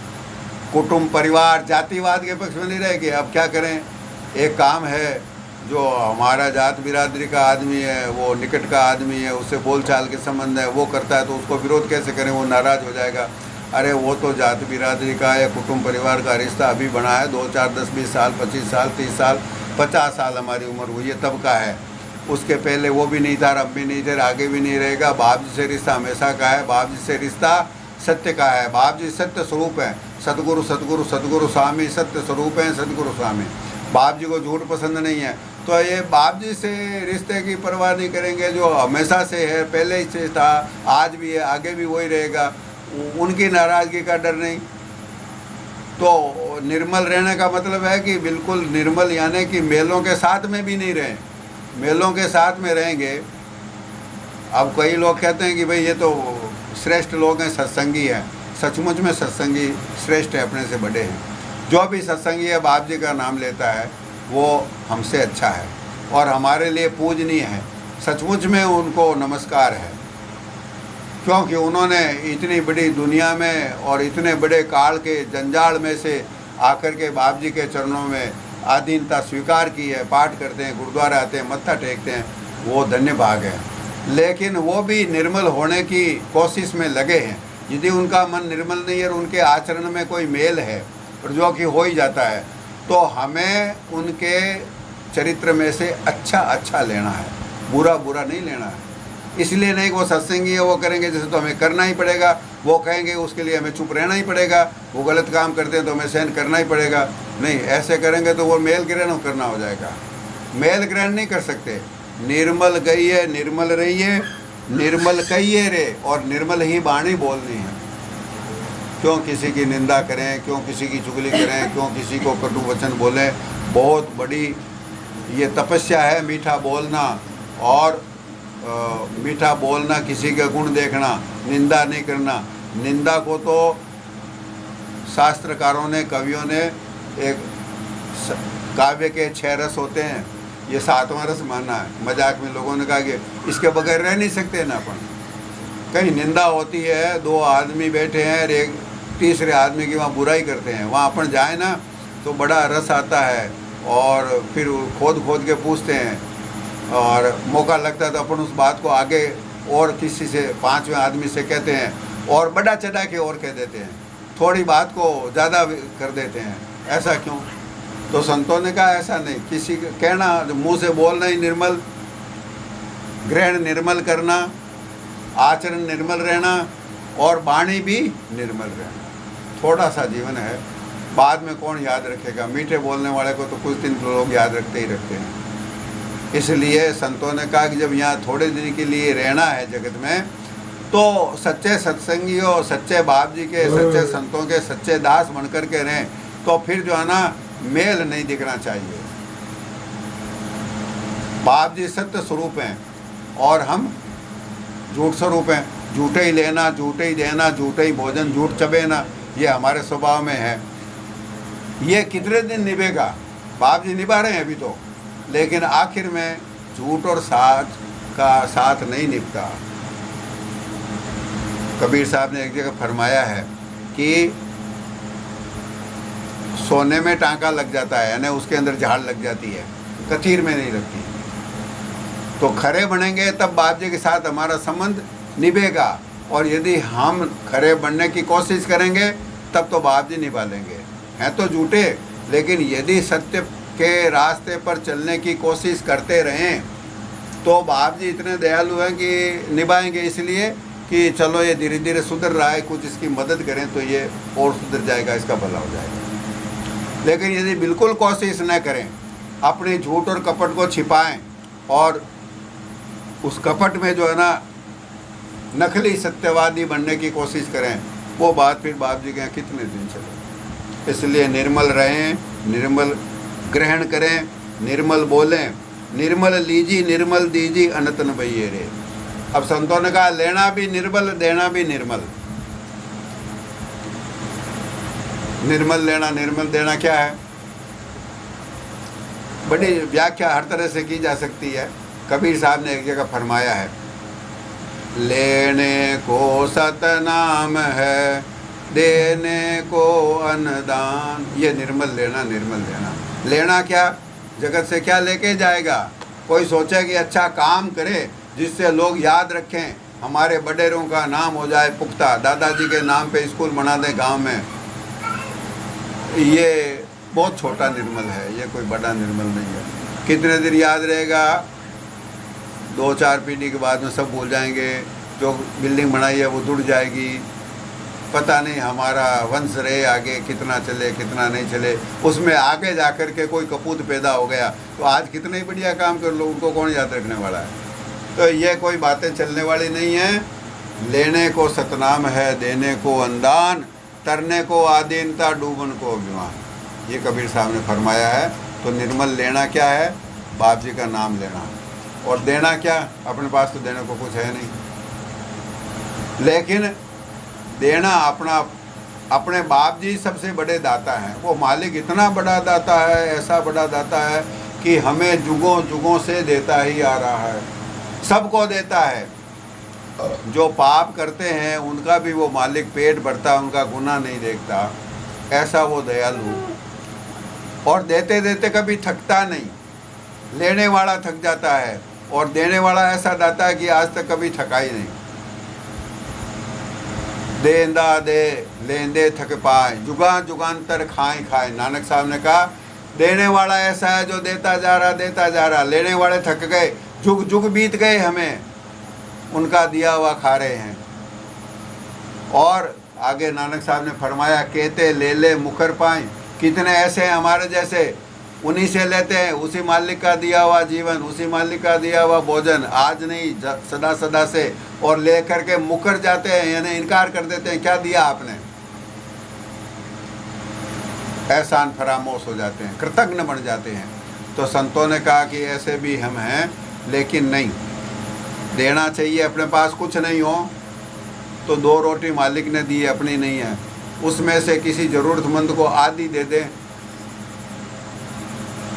कुटुंब परिवार जातिवाद के पक्ष में नहीं रह के। अब क्या करें, एक काम है जो हमारा जात बिरादरी का आदमी है, वो निकट का आदमी है, उससे बोलचाल के संबंध है, वो करता है तो उसको विरोध कैसे करें, वो नाराज़ हो जाएगा। अरे वो तो जात बिरादरी का या कुटुंब परिवार का रिश्ता अभी बना है, 2 4 10 20 साल 25 साल 30 साल 50 साल हमारी उम्र हुई है तब का है, उसके पहले वो भी नहीं था, अब भी नहीं थे, आगे भी नहीं रहेगा। बाप जी से रिश्ता हमेशा का है, बाप जी से रिश्ता सत्य का है, बाप जी सत्य स्वरूप है, सतगुरु सतगुरु सतगुरु स्वामी सत्य स्वरूप हैं सतगुरु स्वामी। बाप जी को झूठ पसंद नहीं है, तो ये बाप जी से रिश्ते की परवाह नहीं करेंगे, जो हमेशा से है, पहले से था, आज भी है, आगे भी वही रहेगा, उनकी नाराज़गी का डर नहीं। तो निर्मल रहने का मतलब है कि बिल्कुल निर्मल, यानी कि मेलों के साथ में भी नहीं रहें, मेलों के साथ में रहेंगे। अब कई लोग कहते हैं कि भाई ये तो श्रेष्ठ लोग हैं, सत्संगी हैं, सचमुच में सत्संगी श्रेष्ठ है, अपने से बड़े हैं। जो भी सत्संगी है बाप जी का नाम लेता है, वो हमसे अच्छा है और हमारे लिए पूजनीय है। सचमुच में उनको नमस्कार है, क्योंकि उन्होंने इतनी बड़ी दुनिया में और इतने बड़े काल के जंजाल में से आकर के बाप जी के चरणों में आधीनता स्वीकार की है। पाठ करते हैं, गुरुद्वारे आते हैं, मत्था टेकते हैं, वो धन्य भाग है। लेकिन वो भी निर्मल होने की कोशिश में लगे हैं। यदि उनका मन निर्मल नहीं है और उनके आचरण में कोई मेल है, और जो कि हो ही जाता है, तो हमें उनके चरित्र में से अच्छा अच्छा लेना है, बुरा बुरा नहीं लेना है। इसलिए नहीं कि वो सत्संगी है, वो करेंगे जैसे तो हमें करना ही पड़ेगा, वो कहेंगे उसके लिए हमें चुप रहना ही पड़ेगा, वो गलत काम करते हैं तो हमें सहन करना ही पड़ेगा। नहीं, ऐसे करेंगे तो वो मेल ग्रहण करना हो जाएगा। मेल ग्रहण नहीं कर सकते। निर्मल गइए निर्मल रहिए, निर्मल कहिए रे, और निर्मल ही वाणी बोलनी है। क्यों किसी की निंदा करें, क्यों किसी की चुगली करें, क्यों किसी को कटु वचन बोलें। बहुत बड़ी ये तपस्या है मीठा बोलना, और मीठा बोलना, किसी के गुण देखना, निंदा नहीं करना। निंदा को तो शास्त्रकारों ने, कवियों ने, एक काव्य के 6 रस होते हैं, ये 7वां रस माना है। मजाक में लोगों ने कहा कि इसके बगैर रह नहीं सकते ना अपन। कहीं निंदा होती है, 2 आदमी बैठे हैं और एक तीसरे आदमी की वहाँ बुराई करते हैं, वहाँ अपन जाए ना तो बड़ा रस आता है, और फिर खोद खोद के पूछते हैं, और मौका लगता है तो अपन उस बात को आगे और किसी से 5वें आदमी से कहते हैं, और बड़ा चढ़ा के और कह देते हैं, थोड़ी बात को ज़्यादा कर देते हैं। ऐसा क्यों? तो संतों ने कहा ऐसा नहीं, किसी का कहना, मुंह से बोलना ही निर्मल, ग्रहण निर्मल करना, आचरण निर्मल रहना, और वाणी भी निर्मल रहना। थोड़ा सा जीवन है, बाद में कौन याद रखेगा। मीठे बोलने वाले को तो कुछ दिन लोग याद रखते ही रखते हैं। इसलिए संतों ने कहा कि जब यहाँ थोड़े दिन के लिए रहना है जगत में, तो सच्चे सत्संगियों, सच्चे बाप जी के, सच्चे संतों के सच्चे दास बनकर के रहें। तो फिर जो है ना, मेल नहीं दिखना चाहिए। बाप जी सत्य स्वरूप हैं और हम झूठ स्वरूप हैं। झूठे ही लेना, झूठे ही देना, झूठे ही भोजन, झूठ चबेना, ये हमारे स्वभाव में है। ये कितने दिन निभेगा? बाप जी निभा रहे हैं अभी तो, लेकिन आखिर में झूठ और साथ का साथ नहीं निभता। कबीर साहब ने एक जगह फरमाया है कि सोने में टांका लग जाता है, यानी उसके अंदर झाड़ लग जाती है, कचीर में नहीं लगती। तो खरे बनेंगे तब बाप जी के साथ हमारा संबंध निभेगा, और यदि हम खरे बनने की कोशिश करेंगे तब तो बाप जी निभा लेंगे। हैं तो झूठे, लेकिन यदि सत्य के रास्ते पर चलने की कोशिश करते रहें तो बाप जी इतने दयालु हैं कि निभाएंगे। इसलिए कि चलो ये धीरे धीरे सुधर रहा है, कुछ इसकी मदद करें तो ये और सुधर जाएगा, इसका भला हो जाएगा। लेकिन यदि बिल्कुल कोशिश न करें, अपने झूठ और कपट को छिपाएं, और उस कपट में जो है ना नकली सत्यवादी बनने की कोशिश करें, वो बात फिर बाप जी के यहाँ कितने दिन चले। इसलिए निर्मल रहें, निर्मल ग्रहण करें, निर्मल बोलें, निर्मल लीजी निर्मल दीजी अनतन भइये रे। अब संतों ने कहा लेना भी निर्मल, देना भी निर्मल। निर्मल लेना, निर्मल देना क्या है? बड़ी व्याख्या हर तरह से की जा सकती है। कबीर साहब ने एक जगह फरमाया है, लेने को सतनाम है, देने को अन्नदान। ये निर्मल लेना, निर्मल देना। लेना क्या? जगत से क्या लेके जाएगा? कोई सोचे कि अच्छा काम करे जिससे लोग याद रखें, हमारे बड़ेरों का नाम हो जाए पुख्ता, दादाजी के नाम पे स्कूल बना दें गांव में। ये बहुत छोटा निर्मल है, ये कोई बड़ा निर्मल नहीं है। कितने दिन याद रहेगा? 2-4 पीढ़ी के बाद में सब भूल जाएंगे। जो बिल्डिंग बनाई है वो जुड़ जाएगी। पता नहीं हमारा वंश रहे आगे कितना चले कितना नहीं चले। उसमें आगे जा कर के कोई कपूत पैदा हो गया तो आज कितने ही बढ़िया काम कर लो, उनको कौन याद रखने वाला है? तो ये कोई बातें चलने वाली नहीं है। लेने को सतनाम है, देने को अनुदान, तरने को आधीनता, डूबन को अभिमान। ये कबीर साहब ने फरमाया है। तो निर्मल लेना क्या है? बाप जी का नाम लेना। और देना क्या? अपने पास तो देने को कुछ है नहीं, लेकिन देना अपना अपने बाप जी सबसे बड़े दाता हैं। वो मालिक इतना बड़ा दाता है, ऐसा बड़ा दाता है कि हमें जुगों जुगों से देता ही आ रहा है, सबको देता है। जो पाप करते हैं उनका भी वो मालिक पेट भरता, उनका गुनाह नहीं देखता। ऐसा वो दयालु, और देते देते कभी थकता नहीं। लेने वाला थक जाता है और देने वाला ऐसा दाता है कि आज तक कभी थका ही नहीं। देंदा दे लेंदे थक पाए, जुगां जुगांतर खाए खाए। नानक साहब ने कहा देने वाला ऐसा है जो देता जा रहा, लेने वाले थक गए, जुग जुग बीत गए, हमें उनका दिया हुआ खा रहे हैं। और आगे नानक साहब ने फरमाया कहते ले ले मुखर पाए। कितने ऐसे हैं हमारे जैसे, उन्हीं से लेते हैं, उसी मालिक का दिया हुआ जीवन, उसी मालिक का दिया हुआ भोजन, आज नहीं सदा सदा से, और ले करके मुकर जाते हैं, यानी इनकार कर देते हैं, क्या दिया आपने। एहसान फरामोश हो जाते हैं, कृतज्ञ बन जाते हैं। तो संतों ने कहा कि ऐसे भी हम हैं, लेकिन नहीं, देना चाहिए। अपने पास कुछ नहीं हो तो 2 रोटी मालिक ने दी, अपनी नहीं है, उसमें से किसी ज़रूरतमंद को आधी दे दें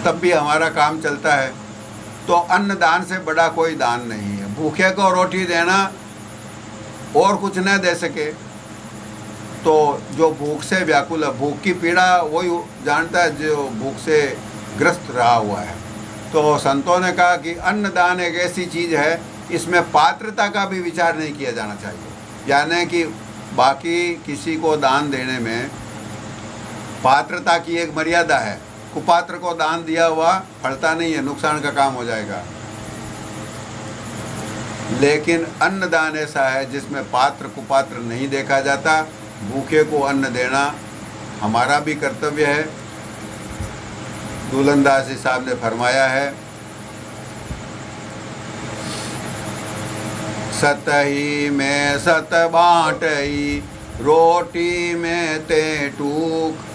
तब भी हमारा काम चलता है। तो अन्न दान से बड़ा कोई दान नहीं है। भूखे को रोटी देना और कुछ न दे सके तो जो भूख से व्याकुल है, भूख की पीड़ा वही जानता है जो भूख से ग्रस्त रहा हुआ है। तो संतों ने कहा कि अन्न दान एक ऐसी चीज़ है, इसमें पात्रता का भी विचार नहीं किया जाना चाहिए। यानी कि बाकी किसी को दान देने में पात्रता की एक मर्यादा है। कुपात्र को दान दिया हुआ फलता नहीं है, नुकसान का काम हो जाएगा। लेकिन अन्न दान ऐसा है जिसमें पात्र कुपात्र नहीं देखा जाता। भूखे को अन्न देना हमारा भी कर्तव्य है। दुलंदास जी साहब ने फरमाया है, सतही में सत बाँटई, रोटी में ते टूक।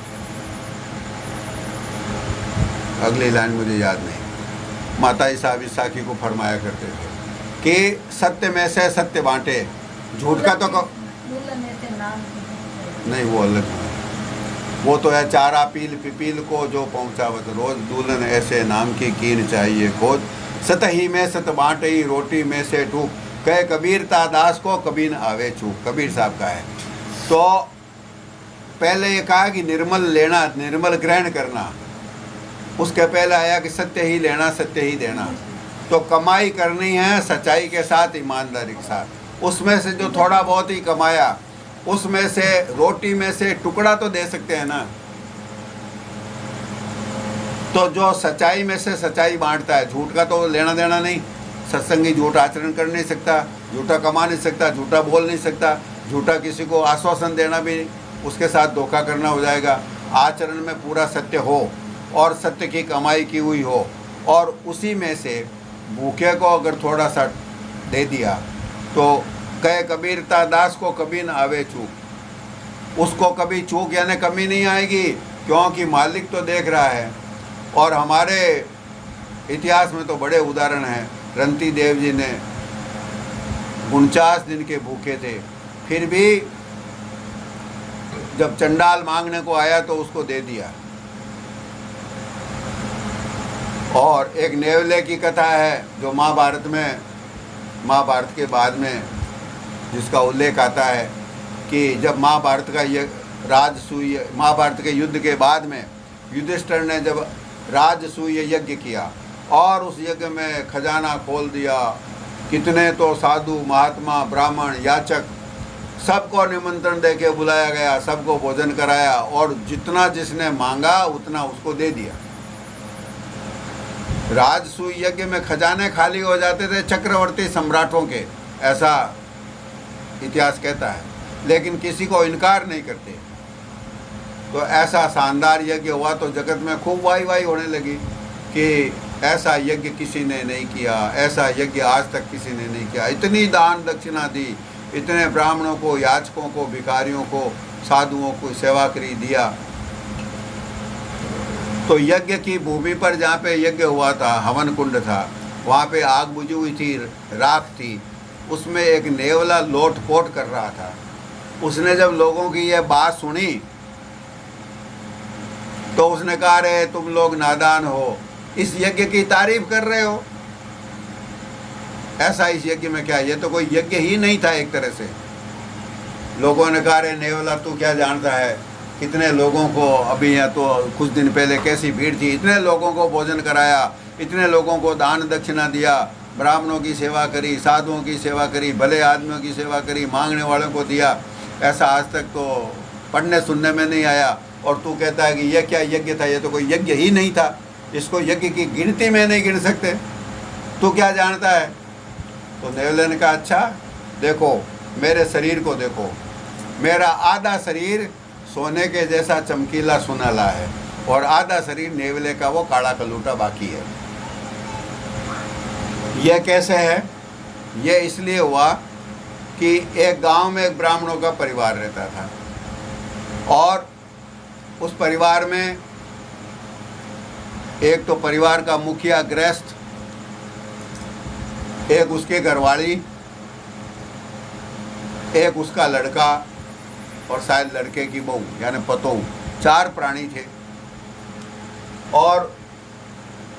अगली लाइन मुझे याद नहीं। माता साहब इसाखी को फरमाया करते थे कि सत्य में से सत्य बांटे, झूठ का तो नहीं, वो अलग है। वो तो है चारा पील पिपील को जो पहुँचावत रोज, दुल्हन ऐसे नाम की कीन चाहिए खोज। सतही में सत बाँटई, रोटी में से टूक। कहे कबीर दास को कभी न आवे चूक, कबीर साहब का है। तो पहले ये कहा कि निर्मल लेना, निर्मल ग्रहण करना, उसके पहले आया कि सत्य ही लेना सत्य ही देना। तो कमाई करनी है सच्चाई के साथ, ईमानदारी के साथ। उसमें से जो थोड़ा बहुत ही कमाया, उसमें से रोटी में से टुकड़ा तो दे सकते हैं ना। तो जो सच्चाई में से सच्चाई बांटता है, झूठ का तो लेना देना नहीं। सत्संगी झूठ आचरण कर नहीं सकता, झूठा कमा नहीं सकता, झूठा बोल नहीं सकता, झूठा किसी को आश्वासन देना भी उसके साथ धोखा करना हो जाएगा। आचरण में पूरा सत्य हो और सत्य की कमाई की हुई हो, और उसी में से भूखे को अगर थोड़ा सा दे दिया तो कहे कबीर दास को कभी न आवे चूक। उसको कभी चूक यानी कमी नहीं आएगी, क्योंकि मालिक तो देख रहा है। और हमारे इतिहास में तो बड़े उदाहरण हैं। रंती देव जी ने 49 दिन के भूखे थे, फिर भी जब चंडाल मांगने को आया तो उसको दे दिया। और एक नेवले की कथा है जो महाभारत में, महाभारत के बाद में जिसका उल्लेख आता है कि जब महाभारत का राजसूय, महाभारत के युद्ध के बाद में युधिष्ठिर ने जब राजसूय यज्ञ किया और उस यज्ञ में खजाना खोल दिया, कितने तो साधु महात्मा ब्राह्मण याचक सबको निमंत्रण देके बुलाया गया, सबको भोजन कराया, और जितना जिसने मांगा उतना उसको दे दिया। राजसूय यज्ञ में खजाने खाली हो जाते थे चक्रवर्ती सम्राटों के, ऐसा इतिहास कहता है, लेकिन किसी को इनकार नहीं करते। तो ऐसा शानदार यज्ञ हुआ तो जगत में खूब वाही वाही होने लगी कि ऐसा यज्ञ किसी ने नहीं किया, ऐसा यज्ञ आज तक किसी ने नहीं किया। इतनी दान दक्षिणा दी, इतने ब्राह्मणों को, याचकों को, भिखारियों को, साधुओं को सेवा करी दिया। तो यज्ञ की भूमि पर जहाँ पे यज्ञ हुआ था, हवन कुंड था, वहाँ पे आग बुझी हुई थी, राख थी, उसमें एक नेवला लोट पोट कर रहा था। उसने जब लोगों की यह बात सुनी तो उसने कहा, अरे तुम लोग नादान हो, इस यज्ञ की तारीफ कर रहे हो। ऐसा इस यज्ञ में क्या, ये तो कोई यज्ञ ही नहीं था एक तरह से। लोगों ने कहा, अरे नेवला तू क्या जानता है, कितने लोगों को अभी यहाँ तो कुछ दिन पहले कैसी भीड़ थी, इतने लोगों को भोजन कराया, इतने लोगों को दान दक्षिणा दिया, ब्राह्मणों की सेवा करी, साधुओं की सेवा करी, भले आदमियों की सेवा करी, मांगने वालों को दिया। ऐसा आज तक तो पढ़ने सुनने में नहीं आया। और तू कहता है कि यह क्या यज्ञ था, ये तो कोई यज्ञ ही नहीं था, इसको यज्ञ की गिनती में नहीं गिन सकते, तू क्या जानता है। तो नेवले ने कहा, अच्छा देखो मेरे शरीर को देखो, मेरा आधा शरीर सोने के जैसा चमकीला सुनहला है और आधा शरीर नेवले का वो काला कलूटा बाकी है। यह कैसे है? यह इसलिए हुआ कि एक गांव में एक ब्राह्मणों का परिवार रहता था और उस परिवार में एक तो परिवार का मुखिया गृहस्थ, एक उसके घरवाली, एक उसका लड़का और शायद लड़के की बहू यानी पतोहू, 4 प्राणी थे। और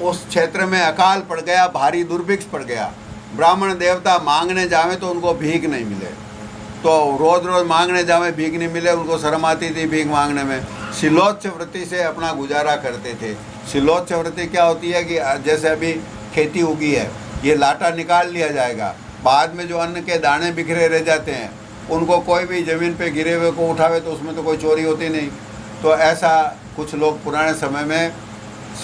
उस क्षेत्र में अकाल पड़ गया, भारी दुर्भिक्ष पड़ गया। ब्राह्मण देवता मांगने जावे तो उनको भीख नहीं मिले, तो रोज़ रोज़ मांगने जावे भीख नहीं मिले, उनको शर्म आती थी भीख मांगने में। शिलोच्च वृत्ति से अपना गुजारा करते थे। शिलोच्च वृत्ति क्या होती है कि जैसे अभी खेती उगी है, ये लाटा निकाल लिया जाएगा, बाद में जो अन्न के दाने बिखरे रह जाते हैं उनको कोई भी ज़मीन पे गिरे हुए को उठावे तो उसमें तो कोई चोरी होती नहीं। तो ऐसा कुछ लोग पुराने समय में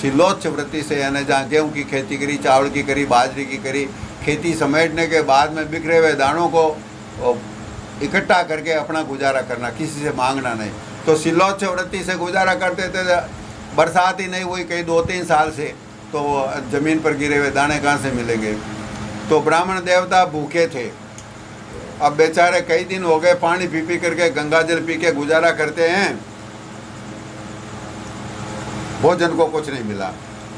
शिलोच्च वृत्ति से, यानी जहाँ गेहूँ की खेती करी, चावल की करी, बाजरे की करी, खेती समेटने के बाद में बिखरे हुए दानों को इकट्ठा करके अपना गुजारा करना, किसी से मांगना नहीं। तो शिलोच्च वृत्ति से गुजारा करते थे। बरसात ही नहीं हुई कई 2-3 साल से, तो ज़मीन पर गिरे हुए दाने कहाँ से मिलेंगे। तो ब्राह्मण देवता भूखे थे। अब बेचारे कई दिन हो गए पानी पी पी करके, गंगा जल पी के गुजारा करते हैं, भोजन को कुछ नहीं मिला।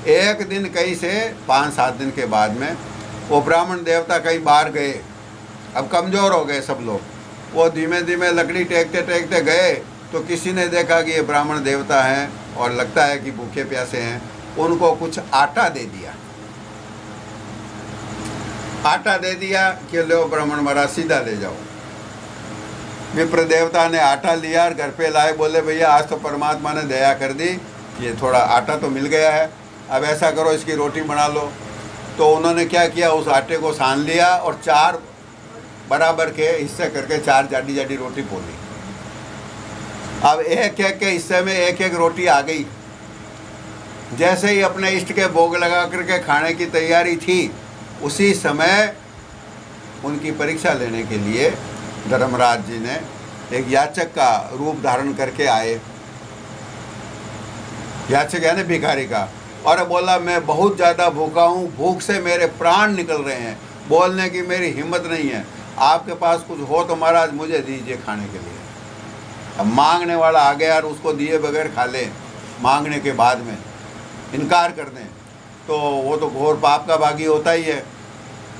एक दिन कहीं से 5-7 दिन के बाद में वो ब्राह्मण देवता कहीं बाहर गए। अब कमज़ोर हो गए सब लोग, वो धीमे धीमे लकड़ी टेकते टेकते गए तो किसी ने देखा कि ये ब्राह्मण देवता हैं और लगता है कि भूखे प्यासे हैं। उनको कुछ आटा दे दिया। आटा दे दिया कि लो ब्राह्मण महाराज सीधा ले जाओ। विप्र देवता ने आटा लिया और घर पे लाए, बोले भैया आज तो परमात्मा ने दया कर दी, ये थोड़ा आटा तो मिल गया है, अब ऐसा करो इसकी रोटी बना लो। तो उन्होंने क्या किया, उस आटे को सान लिया और 4 बराबर के हिस्से करके 4 जाडी जाडी रोटी पोली। अब एक एक के हिस्से में एक एक रोटी आ गई। जैसे ही अपने इष्ट के भोग लगा करके खाने की तैयारी थी, उसी समय उनकी परीक्षा लेने के लिए धर्मराज जी ने एक याचक का रूप धारण करके आए। याचक यानी भिखारी का, और बोला मैं बहुत ज़्यादा भूखा हूँ, भूख से मेरे प्राण निकल रहे हैं, बोलने की मेरी हिम्मत नहीं है, आपके पास कुछ हो तो महाराज मुझे दीजिए खाने के लिए। अब मांगने वाला आ गया और उसको दिए बगैर खा ले, मांगने के बाद में इनकार कर दें तो वो तो घोर पाप का भागी होता ही है।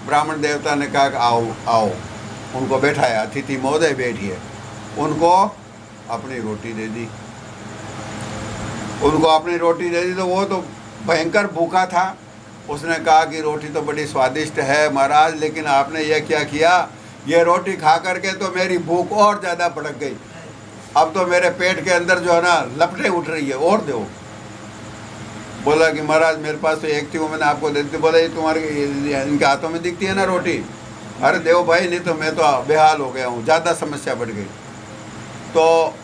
ब्राह्मण देवता ने कहा कि आओ आओ, उनको बैठाया, अतिथि महोदय बैठिए। उनको अपनी रोटी दे दी। उनको अपनी रोटी दे दी तो वो तो भयंकर भूखा था। उसने कहा कि रोटी तो बड़ी स्वादिष्ट है महाराज, लेकिन आपने यह क्या किया, ये रोटी खा करके तो मेरी भूख और ज़्यादा भड़क गई। अब तो मेरे पेट के अंदर जो है ना लपटें उठ रही है, और दो। बोला कि महाराज मेरे पास तो एक थी, वो मैंने आपको दे दी। बोला ये तुम्हारे इनके हाथों में दिखती है ना रोटी, अरे देव भाई, नहीं तो मैं तो बेहाल हो गया हूँ, ज़्यादा समस्या बढ़ गई। तो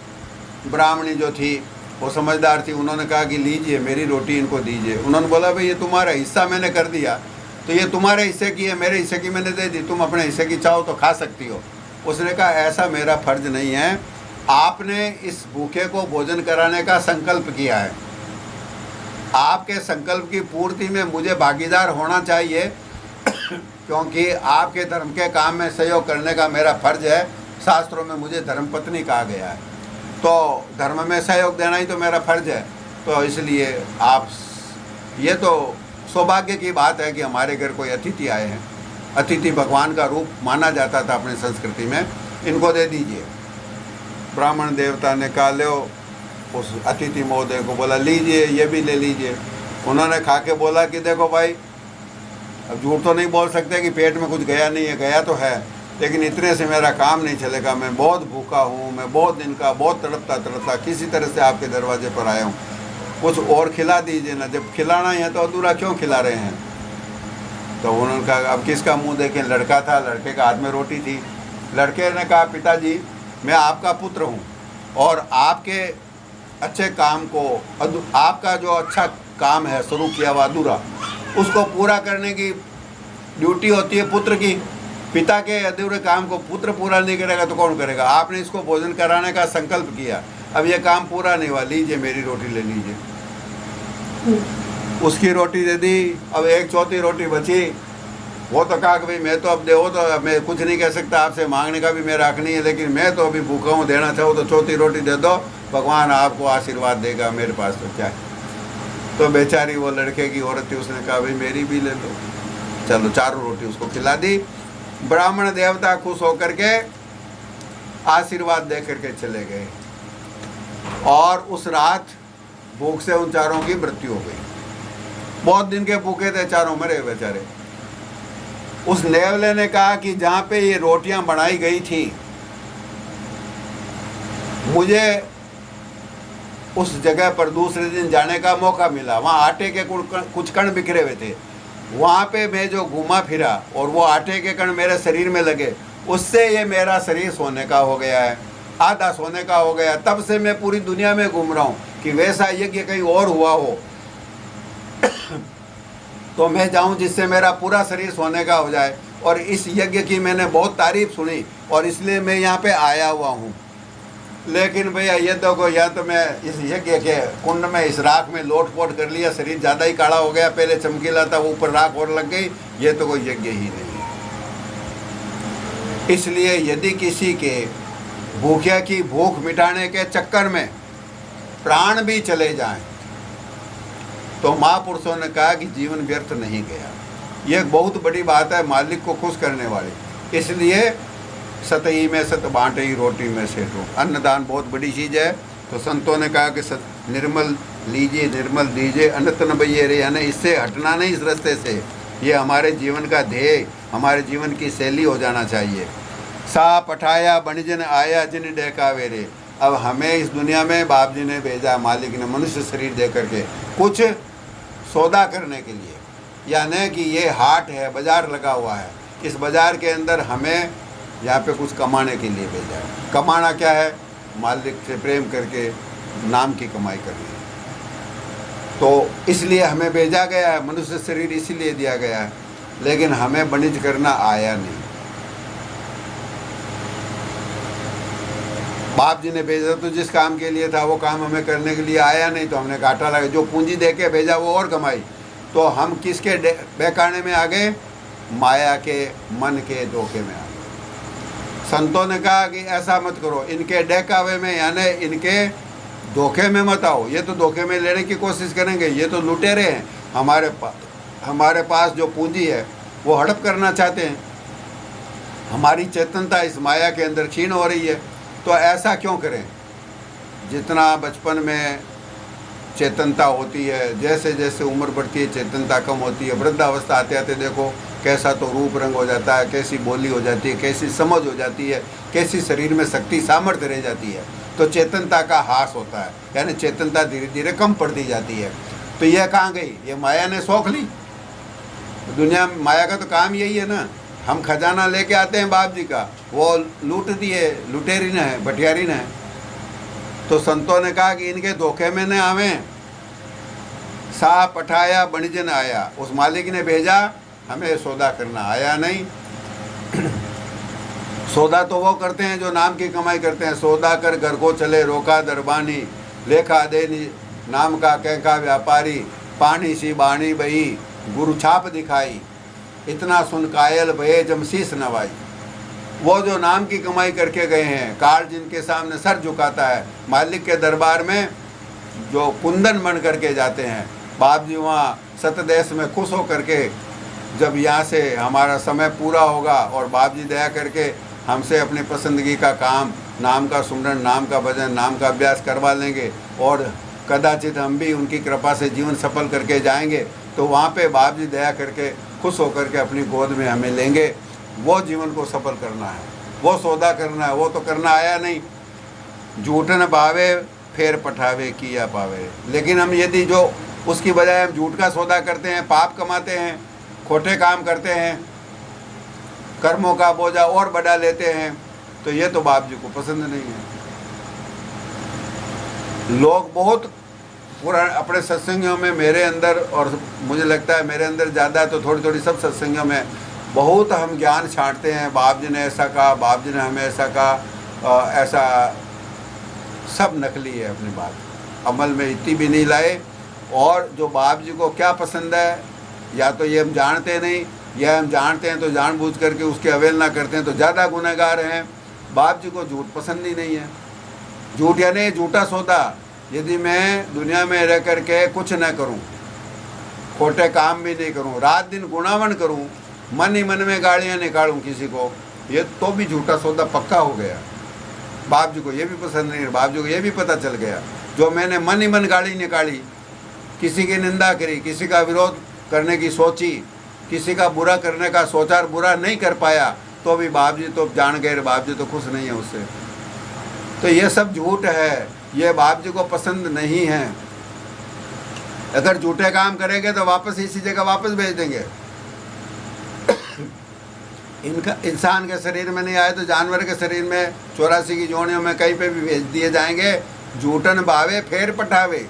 ब्राह्मणी जो थी वो समझदार थी, उन्होंने कहा कि लीजिए मेरी रोटी इनको दीजिए। उन्होंने बोला भाई ये तुम्हारा हिस्सा मैंने कर दिया, तो ये तुम्हारे हिस्से की है, मेरे हिस्से की मैंने दे दी, तुम अपने हिस्से की चाहो तो खा सकती हो। उसने कहा ऐसा मेरा फर्ज नहीं है, आपने इस भूखे को भोजन कराने का संकल्प किया है, आपके संकल्प की पूर्ति में मुझे भागीदार होना चाहिए, क्योंकि आपके धर्म के काम में सहयोग करने का मेरा फर्ज है। शास्त्रों में मुझे धर्मपत्नी कहा गया है, तो धर्म में सहयोग देना ही तो मेरा फर्ज है। तो इसलिए आप, ये तो सौभाग्य की बात है कि हमारे घर कोई अतिथि आए हैं, अतिथि भगवान का रूप माना जाता था अपनी संस्कृति में, इनको दे दीजिए। ब्राह्मण देवता ने कहा लो, उस अतिथि महोदय को बोला लीजिए, ये भी ले लीजिए। उन्होंने खा के बोला कि देखो भाई, अब झूठ तो नहीं बोल सकते कि पेट में कुछ गया नहीं है, गया तो है, लेकिन इतने से मेरा काम नहीं चलेगा। मैं बहुत भूखा हूँ, मैं बहुत दिन का बहुत तड़पता किसी तरह से आपके दरवाजे पर आया हूँ, कुछ और खिला दीजिए ना। जब खिलाना ही है तो अधूरा क्यों खिला रहे हैं? तो उन्होंने कहा अब किसका मुंह देखें? लड़का था, लड़के के हाथ में रोटी थी। लड़के ने कहा पिताजी, मैं आपका पुत्र हूँ और आपके अच्छे काम को, आपका जो अच्छा काम है शुरू किया हुआ अधूरा, उसको पूरा करने की ड्यूटी होती है पुत्र की। पिता के अधूरे काम को पुत्र पूरा नहीं करेगा तो कौन करेगा? आपने इसको भोजन कराने का संकल्प किया, अब ये काम पूरा नहीं हुआ, लीजिए मेरी रोटी ले लीजिए। उसकी रोटी दे दी। अब एक चौथी रोटी बची। वो तो कहा कि भाई मैं तो अब दे, तो मैं कुछ नहीं कह सकता, आपसे मांगने का भी मेरा हक नहीं है, लेकिन मैं तो अभी भूखा हूँ, देना चाहूँ तो चौथी रोटी दे दो, भगवान आपको आशीर्वाद देगा, मेरे पास तो क्या है। तो बेचारी वो लड़के की औरत थी, उसने कहा भाई मेरी भी ले लो। चलो चारों रोटी उसको खिला दी। ब्राह्मण देवता खुश होकर के आशीर्वाद दे करके चले गए और उस रात भूख से उन चारों की मृत्यु हो गई। बहुत दिन के भूखे थे, चारों मरे बेचारे। उस नेवले ने कहा कि जहाँ पे ये रोटियां बनाई गई थी, मुझे उस जगह पर दूसरे दिन जाने का मौका मिला। वहाँ आटे के कुछ कण बिखरे हुए थे, वहाँ पे मैं जो घूमा फिरा और वो आटे के कण मेरे शरीर में लगे, उससे ये मेरा शरीर सोने का हो गया है, आधा सोने का हो गया। तब से मैं पूरी दुनिया में घूम रहा हूँ कि वैसा यज्ञ कहीं और हुआ हो तो मैं जाऊं जिससे मेरा पूरा शरीर सोने का हो जाए। और इस यज्ञ की मैंने बहुत तारीफ सुनी और इसलिए मैं यहाँ पे आया हुआ हूँ। लेकिन भैया ये देखो, या तो मैं इस यज्ञ के कुंड में इस राख में लोट-पोट कर लिया, शरीर ज़्यादा ही काला हो गया, पहले चमकीला था, ऊपर राख और लग गई, ये तो कोई यज्ञ ही नहीं है। इसलिए यदि किसी के भूखे की भूख मिटाने के चक्कर में प्राण भी चले जाएं तो महापुरुषों ने कहा कि जीवन व्यर्थ नहीं गया। ये एक बहुत बड़ी बात है, मालिक को खुश करने वाली। इसलिए सतही में सत बांटे ही रोटी में सेठो, अन्नदान बहुत बड़ी चीज़ है। तो संतों ने कहा कि निर्मल लीजिए निर्मल दीजिए, अन्नत न बइये रे, यानी इससे हटना नहीं, इस रास्ते से। ये हमारे जीवन का ध्येय, हमारे जीवन की शैली हो जाना चाहिए। सा पठाया बणिजन आया जिन डेकावे रे। अब हमें इस दुनिया में बाप जी ने भेजा, मालिक ने मनुष्य शरीर दे करके कुछ सौदा करने के लिए, यानी कि ये हाट है, बाज़ार लगा हुआ है, इस बाज़ार के अंदर हमें यहाँ पे कुछ कमाने के लिए भेजा है। कमाना क्या है? मालिक से प्रेम करके नाम की कमाई करनी है। तो इसलिए हमें भेजा गया है, मनुष्य शरीर इसीलिए दिया गया है, लेकिन हमें वाणिज्य करना आया नहीं। बाप जी ने भेजा तो जिस काम के लिए था वो काम हमें करने के लिए आया नहीं, तो हमने घाटा लगा। जो पूंजी दे के भेजा वो और कमाई, तो हम किसके बहकाने में आ गए? माया के, मन के धोखे में आ गए। संतों ने कहा कि ऐसा मत करो, इनके डहकावे में यानी इनके धोखे में मत आओ। ये तो धोखे में लेने की कोशिश करेंगे, ये तो लुटेरे हैं। हमारे पास जो पूंजी है वो हड़प करना चाहते हैं। हमारी चेतनता इस माया के अंदर क्षीण हो रही है, तो ऐसा क्यों करें? जितना बचपन में चेतनता होती है, जैसे जैसे उम्र बढ़ती है चेतनता कम होती है। वृद्धावस्था आते आते देखो कैसा तो रूप रंग हो जाता है, कैसी बोली हो जाती है, कैसी समझ हो जाती है, कैसी शरीर में शक्ति सामर्थ्य रह जाती है। तो चेतनता का ह्रास होता है, यानी चेतनता धीरे धीरे कम पड़ती जाती है। तो यह कहाँ गई? ये माया ने सौख ली। दुनिया में माया का तो काम यही है ना, हम खजाना लेके आते हैं बाप जी का, वो लूट दिए, लुटेरी ने है, भटियारी ने है। तो संतों ने कहा कि इनके धोखे में न आवें। सा पठाया बणिजन आया, उस मालिक ने भेजा, हमें सौदा करना आया नहीं। सौदा तो वो करते हैं जो नाम की कमाई करते हैं। सौदा कर घर को चले रोका दरबानी, लेखा देनी नाम का कहका व्यापारी, पानी सी बाणी बही गुरु छाप दिखाई, इतना सुन कायल भये जमशीस नवाई। वो जो नाम की कमाई करके गए हैं, काल जिनके सामने सर झुकाता है, मालिक के दरबार में जो कुंदन बन करके जाते हैं। बाप जी वहाँ सतदेश में खुश हो करके, जब यहाँ से हमारा समय पूरा होगा और बाप जी दया करके हमसे अपनी पसंदगी का काम नाम का सुमरन, नाम का भजन, नाम का अभ्यास करवा लेंगे और कदाचित हम भी उनकी कृपा से जीवन सफल करके जाएंगे, तो वहाँ पे बाप जी दया करके खुश होकर के अपनी गोद में हमें लेंगे। वो जीवन को सफल करना है, वो सौदा करना है, वो तो करना आया नहीं। झूठन भावे फेर पठावे किया पावे। लेकिन हम यदि जो उसकी बजाय हम झूठ का सौदा करते हैं, पाप कमाते हैं, खोटे काम करते हैं, कर्मों का बोझा और बढ़ा लेते हैं, तो ये तो बाप जी को पसंद नहीं है। लोग बहुत पुराने अपने सत्संगियों में, मेरे अंदर, और मुझे लगता है मेरे अंदर ज़्यादा, तो थोड़ी थोड़ी सब सत्संगियों में बहुत हम ज्ञान छांटते हैं। बाप जी ने ऐसा कहा, बाप जी ने हमें ऐसा कहा, ऐसा सब नकली है अपनी बात, अमल में इतनी भी नहीं लाए। और जो बाप जी को क्या पसंद है, या तो ये हम जानते नहीं, या हम जानते हैं तो जानबूझ करके उसकी अवहेलना करते हैं, तो ज़्यादा गुनहगार हैं। बाप जी को झूठ पसंद ही नहीं है। झूठ यानी झूठा सौदा। यदि मैं दुनिया में रह करके कुछ न करूं, खोटे काम भी नहीं करूं, रात दिन गुणावन करूं, मन ही मन में गालियां निकालूं किसी को, ये तो भी झूठा सौदा पक्का हो गया। बाप जी को ये भी पसंद नहीं है। बाप जी को ये भी पता चल गया, जो मैंने मन ही मन गाली निकाली, किसी की निंदा करी, किसी का विरोध करने की सोची, किसी का बुरा करने का सोचा और बुरा नहीं कर पाया, तो भी बाप जी तो जान गए, बाप जी तो खुश नहीं है उससे। तो ये सब झूठ है, ये बाप जी को पसंद नहीं है। अगर झूठे काम करेंगे तो वापस इसी जगह वापस भेज देंगे। इनका इंसान के शरीर में नहीं आए तो जानवर के शरीर में, 84 की जोड़ियों में कहीं पे भी भेज दिए जाएंगे। झूठन भावे फेर पठावे,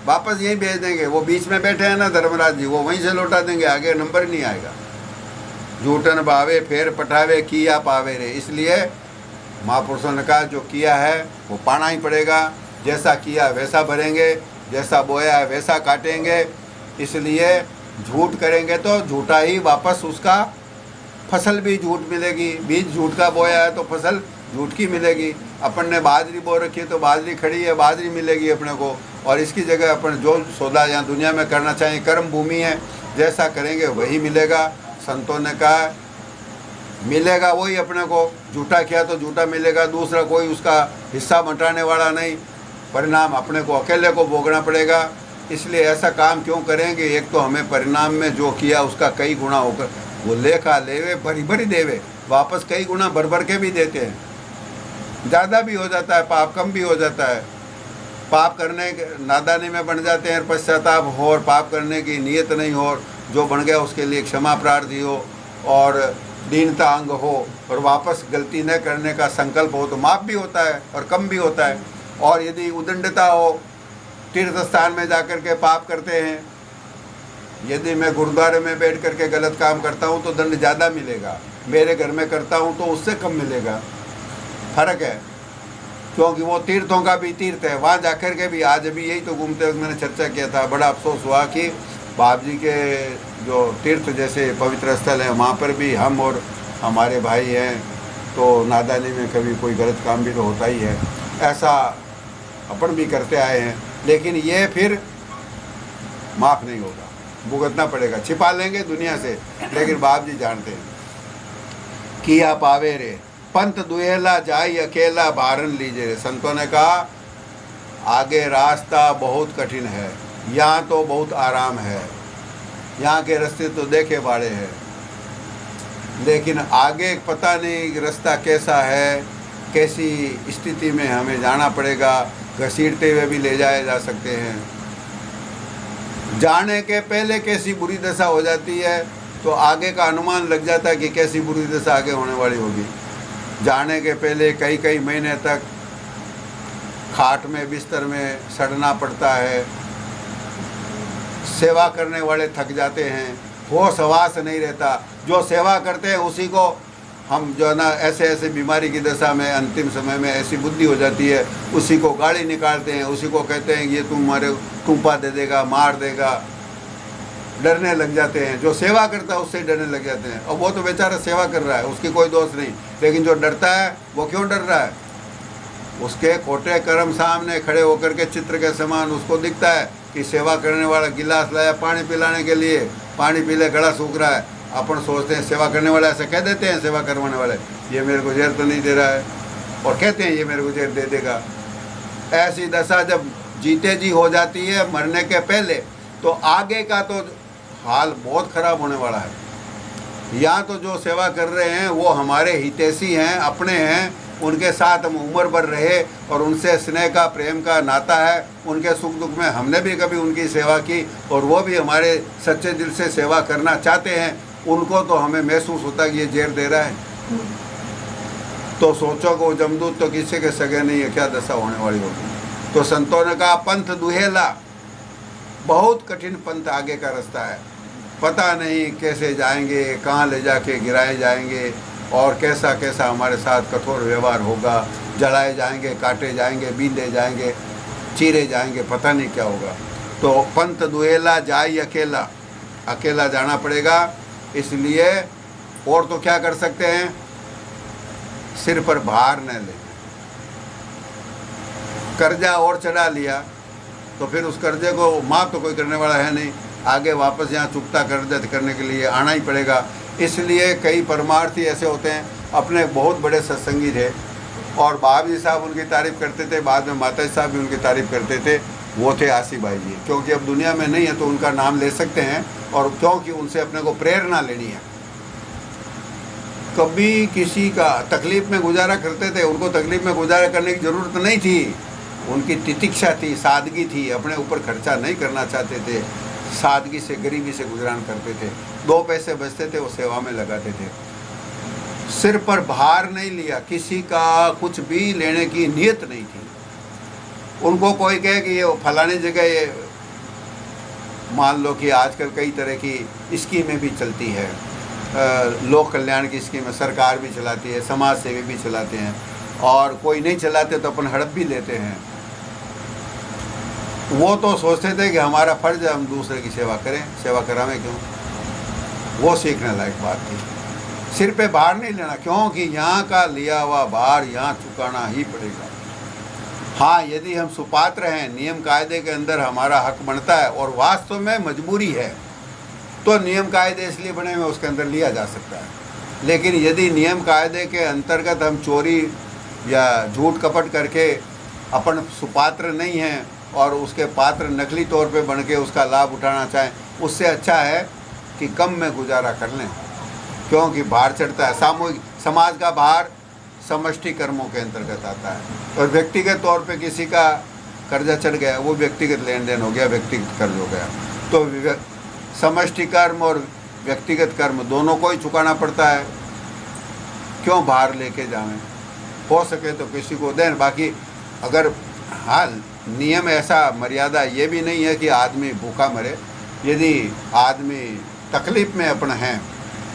वापस यही भेज देंगे। वो बीच में बैठे हैं ना धर्मराज जी, वो वहीं से लौटा देंगे, आगे नंबर नहीं आएगा। झूठन भावे फेर पठावे किया पावे रे। इसलिए महापुरुषों ने कहा जो किया है वो पाना ही पड़ेगा। जैसा किया वैसा भरेंगे, जैसा बोया है वैसा काटेंगे। इसलिए झूठ करेंगे तो झूठा ही वापस उसका फसल भी झूठ मिलेगी। बीज झूठ का बोया है तो फसल झूठ की मिलेगी। अपन ने बाजरी बो रखी है तो बाजरी खड़ी है, बाजरी मिलेगी अपने को। और इसकी जगह अपन जो सौदा यहाँ दुनिया में करना चाहिए, कर्म भूमि है, जैसा करेंगे वही मिलेगा। संतों ने कहा मिलेगा वही अपने को। झूठा किया तो झूठा मिलेगा, दूसरा कोई उसका हिस्सा बंटाने वाला नहीं। परिणाम अपने को अकेले को भोगना पड़ेगा। इसलिए ऐसा काम क्यों करेंगे? एक तो हमें परिणाम में जो किया उसका कई गुना होकर वो लेखा लेवे, भरी भरी देवे, वापस कई गुना भर भर के भी देते हैं। ज़्यादा भी हो जाता है पाप, कम भी हो जाता है। पाप करने नादानी में बन जाते हैं, पश्चाताप हो, और पाप करने की नीयत नहीं हो, जो बन गया उसके लिए क्षमा प्रार्थी हो और दीनता अंग हो, और वापस गलती न करने का संकल्प हो तो माफ़ भी होता है और कम भी होता है। और यदि उदंडता हो, तीर्थ स्थान में जाकर के पाप करते हैं, यदि मैं गुरुद्वारे में बैठ करके गलत काम करता हूँ तो दंड ज़्यादा मिलेगा, मेरे घर में करता हूँ तो उससे कम मिलेगा। फर्क है, क्योंकि वो तीर्थों का भी तीर्थ है। वहाँ जाकर के भी, आज अभी यही तो घूमते वक्त मैंने चर्चा किया था, बड़ा अफसोस हुआ कि बाप जी के जो तीर्थ जैसे पवित्र स्थल हैं वहाँ पर भी हम और हमारे भाई हैं तो नादानी में कभी कोई गलत काम भी तो होता ही है। ऐसा अपन भी करते आए हैं, लेकिन ये फिर माफ़ नहीं होगा, भुगतना पड़ेगा। छिपा लेंगे दुनिया से, लेकिन बाप जी जानते हैं। किया पावे रे पंथ दुहेला जाई अकेला बारन लीजिए रे। संतों ने कहा आगे रास्ता बहुत कठिन है, यहाँ तो बहुत आराम है, यहाँ के रास्ते तो देखे बाड़े हैं, लेकिन आगे पता नहीं रास्ता कैसा है, कैसी स्थिति में हमें जाना पड़ेगा। घसीटते हुए भी ले जाए जा सकते हैं। जाने के पहले कैसी बुरी दशा हो जाती है तो आगे का अनुमान लग जाता है कि कैसी बुरी दशा आगे होने वाली होगी। जाने के पहले कई कई महीने तक खाट में बिस्तर में सड़ना पड़ता है। सेवा करने वाले थक जाते हैं, होश हवास नहीं रहता। जो सेवा करते हैं उसी को हम जो है ना ऐसे ऐसे बीमारी की दशा में अंतिम समय में ऐसी बुद्धि हो जाती है, उसी को गाली निकालते हैं, उसी को कहते हैं ये तुम्हारे टूंपा दे देगा, मार देगा। डरने लग जाते हैं। जो सेवा करता है उससे डरने लग जाते हैं। और वो तो बेचारा सेवा कर रहा है, उसकी कोई दोष नहीं, लेकिन जो डरता है वो क्यों डर रहा है? उसके खोटे कर्म सामने खड़े होकर के चित्र के समान उसको दिखता है कि सेवा करने वाला गिलास लाया पानी पिलाने के लिए, पानी पी ले गला सूख रहा है। अपन सोचते हैं सेवा करने वाले ऐसे कह देते हैं, सेवा करवाने वाले ये मेरे को जहर तो नहीं दे रहा है, और कहते हैं ये मेरे को जेर दे देगा। ऐसी दशा जब जीते जी हो जाती है मरने के पहले, तो आगे का तो हाल बहुत ख़राब होने वाला है। यहाँ तो जो सेवा कर रहे हैं वो हमारे हितैषी हैं, अपने हैं, उनके साथ हम उम्र भर रहे और उनसे स्नेह का, प्रेम का नाता है। उनके सुख दुख में हमने भी कभी उनकी सेवा की और वो भी हमारे सच्चे दिल से सेवा करना चाहते हैं। उनको तो हमें महसूस होता है कि ये जेर दे रहा है, तो सोचो को जमदूत तो किसी के सगे नहीं है, क्या दशा होने वाली होगी। तो संतों ने कहा पंथ दुहेला, बहुत कठिन पंथ आगे का रास्ता है, पता नहीं कैसे जाएंगे, कहाँ ले जाके गिराए जाएंगे और कैसा कैसा हमारे साथ कठोर व्यवहार होगा। जलाए जाएंगे, काटे जाएंगे, बींधे जाएंगे, चीरे जाएंगे, पता नहीं क्या होगा। तो पंथ दुहेला जाए अकेला, अकेला जाना पड़ेगा। इसलिए और तो क्या कर सकते हैं, सिर पर भार न ले। कर्जा और चढ़ा लिया तो फिर उस कर्जे को माफ़ तो कोई करने वाला है नहीं, आगे वापस यहाँ चुकता कर्जा करने के लिए आना ही पड़ेगा। इसलिए कई परमार्थी ऐसे होते हैं, अपने बहुत बड़े सत्संगी थे और बाबा जी साहब उनकी तारीफ़ करते थे, बाद में माता जी साहब भी उनकी तारीफ़ करते थे, वो थे आसी भाई जी। क्योंकि अब दुनिया में नहीं है तो उनका नाम ले सकते हैं, और क्योंकि उनसे अपने को प्रेरणा लेनी है। कभी किसी का तकलीफ़ में गुजारा करते थे, उनको तकलीफ़ में गुजारा करने की ज़रूरत नहीं थी, उनकी तितिक्षा थी, सादगी थी, अपने ऊपर खर्चा नहीं करना चाहते थे, सादगी से, गरीबी से गुजरान करते थे। 2 पैसे बचते थे वो सेवा में लगाते थे। सिर पर भार नहीं लिया, किसी का कुछ भी लेने की नीयत नहीं थी। उनको कोई कहे कि ये फलानी जगह, ये मान लो कि आजकल कई तरह की स्कीमें भी चलती है, लोक कल्याण की स्कीमें सरकार भी चलाती है, समाज सेवी भी चलाते हैं, और कोई नहीं चलाते तो अपन हड़प भी लेते हैं। वो तो सोचते थे कि हमारा फ़र्ज है हम दूसरे की सेवा करें, सेवा करावें क्यों। वो सीखने लायक बात थी। सिर पे भार नहीं लेना, क्योंकि यहाँ का लिया हुआ भार यहाँ चुकाना ही पड़ेगा। हाँ, यदि हम सुपात्र हैं, नियम कायदे के अंदर हमारा हक बनता है और वास्तव में मजबूरी है, तो नियम कायदे इसलिए बने हुए उसके अंदर लिया जा सकता है। लेकिन यदि नियम कायदे के अंतर्गत हम चोरी या झूठ कपट करके अपन सुपात्र नहीं हैं और उसके पात्र नकली तौर पे बन के उसका लाभ उठाना चाहें, उससे अच्छा है कि कम में गुजारा कर लें। क्योंकि भार चढ़ता है, सामूहिक समाज का भार समष्टि कर्मों के अंतर्गत आता है, और व्यक्तिगत तौर पे किसी का कर्जा चढ़ गया, वो व्यक्तिगत लेन देन हो गया, व्यक्तिगत कर्ज हो गया। तो समष्टि कर्म और व्यक्तिगत कर्म दोनों को ही चुकाना पड़ता है, क्यों भार लेके जावें। हो सके तो किसी को दें। बाकी अगर हाल नियम ऐसा, मर्यादा ये भी नहीं है कि आदमी भूखा मरे। यदि आदमी तकलीफ़ में अपना है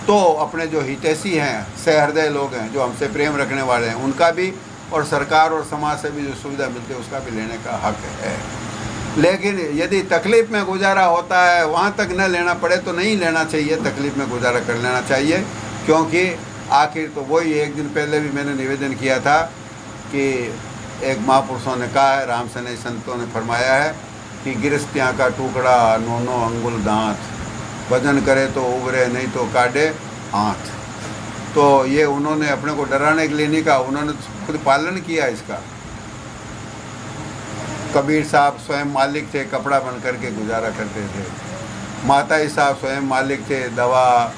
तो अपने जो हितैषी हैं, सहृदय लोग हैं, जो हमसे प्रेम रखने वाले हैं, उनका भी, और सरकार और समाज से भी जो सुविधा मिलती है उसका भी लेने का हक है। लेकिन यदि तकलीफ़ में गुजारा होता है, वहाँ तक न लेना पड़े तो नहीं लेना चाहिए, तकलीफ़ में गुजारा कर लेना चाहिए। क्योंकि आखिर तो वही, एक दिन पहले भी मैंने निवेदन किया था कि एक महापुरुषों ने कहा है, राम सने संतों ने फरमाया है कि गिरस्तियाँ का टुकड़ा 9 अंगुल दांत, भजन करे तो उबरे नहीं तो काटे आँख। तो ये उन्होंने अपने को डराने के लिए नहीं कहा, उन्होंने खुद पालन किया इसका। कबीर साहब स्वयं मालिक थे, कपड़ा बन करके गुजारा करते थे। माता जी साहब स्वयं मालिक थे, दवा,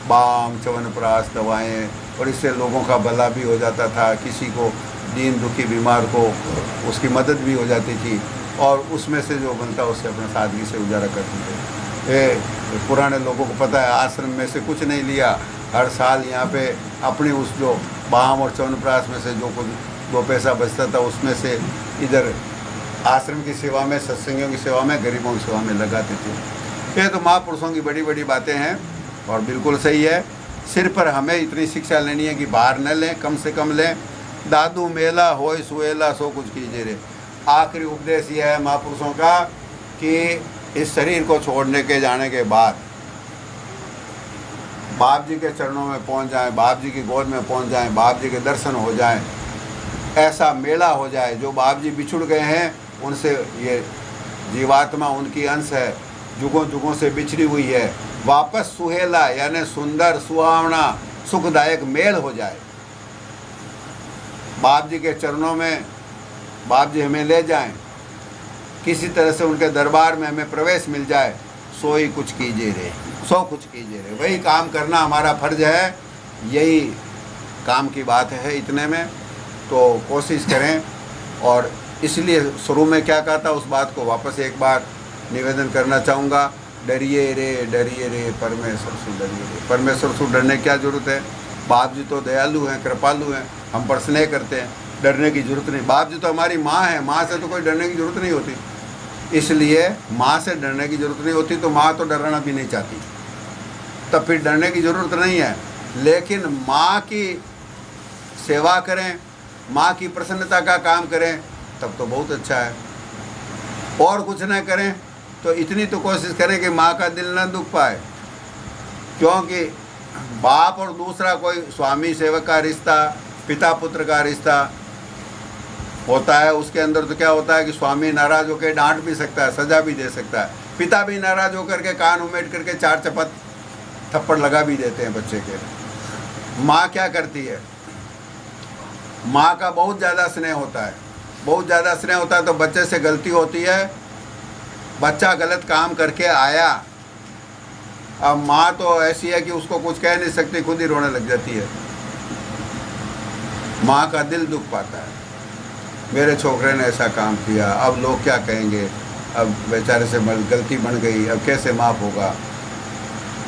बाम, च्यवनप्राश दवाएं, और इससे लोगों का भला भी हो जाता था, किसी को दीन दुखी बीमार को उसकी मदद भी हो जाती थी, और उसमें से जो बनता उससे अपना सादगी से गुजारा करते थे। पुराने लोगों को पता है, आश्रम में से कुछ नहीं लिया, हर साल यहाँ पे अपनी उस जो बाम और च्यवनप्राश में से जो कुछ 2 पैसा बचता था उसमें से इधर आश्रम की सेवा में, सत्संगियों की सेवा में, गरीबों की सेवा में लगाते थे। ये तो महापुरुषों की बड़ी बड़ी बातें हैं और बिल्कुल सही है। सिर पर हमें इतनी शिक्षा लेनी है कि बाहर न लें, कम से कम लें। दादू मेला होय सुएला सो कुछ कीजिए रे। आखिरी उपदेश यह है महापुरुषों का कि इस शरीर को छोड़ने के जाने के बाद बाप जी के चरणों में पहुंच जाएं, बाप जी की गोद में पहुंच जाएं, बाप जी के दर्शन हो जाएं, ऐसा मेला हो जाए। जो बाप जी बिछुड़ गए हैं उनसे, ये जीवात्मा उनकी अंश है, जुगों जुगों से बिछड़ी हुई है, वापस सुहेला यानी सुंदर, सुहावना, सुखदायक मेल हो जाए। बाप जी के चरणों में बाप जी हमें ले जाएं, किसी तरह से उनके दरबार में हमें प्रवेश मिल जाए, सो ही कुछ कीजिए रे, सो कुछ कीजिए रे, वही काम करना हमारा फर्ज है, यही काम की बात है। इतने में तो कोशिश करें। और इसलिए शुरू में क्या कहा था, उस बात को वापस एक बार निवेदन करना चाहूँगा, डरिए रे परमेश्वर से डरिए रे। परमेश्वर से डरने की क्या ज़रूरत है? बाप जी तो दयालु हैं, कृपालु हैं, हम पर स्नेह करते हैं, डरने की ज़रूरत नहीं। बाप जी तो हमारी माँ है, माँ से तो कोई डरने की ज़रूरत नहीं होती, इसलिए माँ से डरने की ज़रूरत नहीं होती, तो माँ तो डराना भी नहीं चाहती, तब फिर डरने की ज़रूरत नहीं है। लेकिन माँ की सेवा करें, माँ की प्रसन्नता का काम करें, तब तो बहुत अच्छा है। और कुछ न करें तो इतनी तो कोशिश करें कि माँ का दिल न दुख पाए, क्योंकि बाप और दूसरा कोई स्वामी सेवक का रिश्ता, पिता पुत्र का रिश्ता होता है, उसके अंदर तो क्या होता है कि स्वामी नाराज़ होकर डांट भी सकता है, सजा भी दे सकता है, पिता भी नाराज़ होकर के कान उमेट करके 4 चपत थप्पड़ लगा भी देते हैं बच्चे के। माँ क्या करती है? माँ का बहुत ज़्यादा स्नेह होता है, बहुत ज़्यादा स्नेह होता है, तो बच्चे से गलती होती है, बच्चा गलत काम करके आया, अब माँ तो ऐसी है कि उसको कुछ कह नहीं सकती, खुद ही रोने लग जाती है। माँ का दिल दुख पाता है, मेरे छोकरे ने ऐसा काम किया, अब लोग क्या कहेंगे, अब बेचारे से गलती बन गई, अब कैसे माफ़ होगा।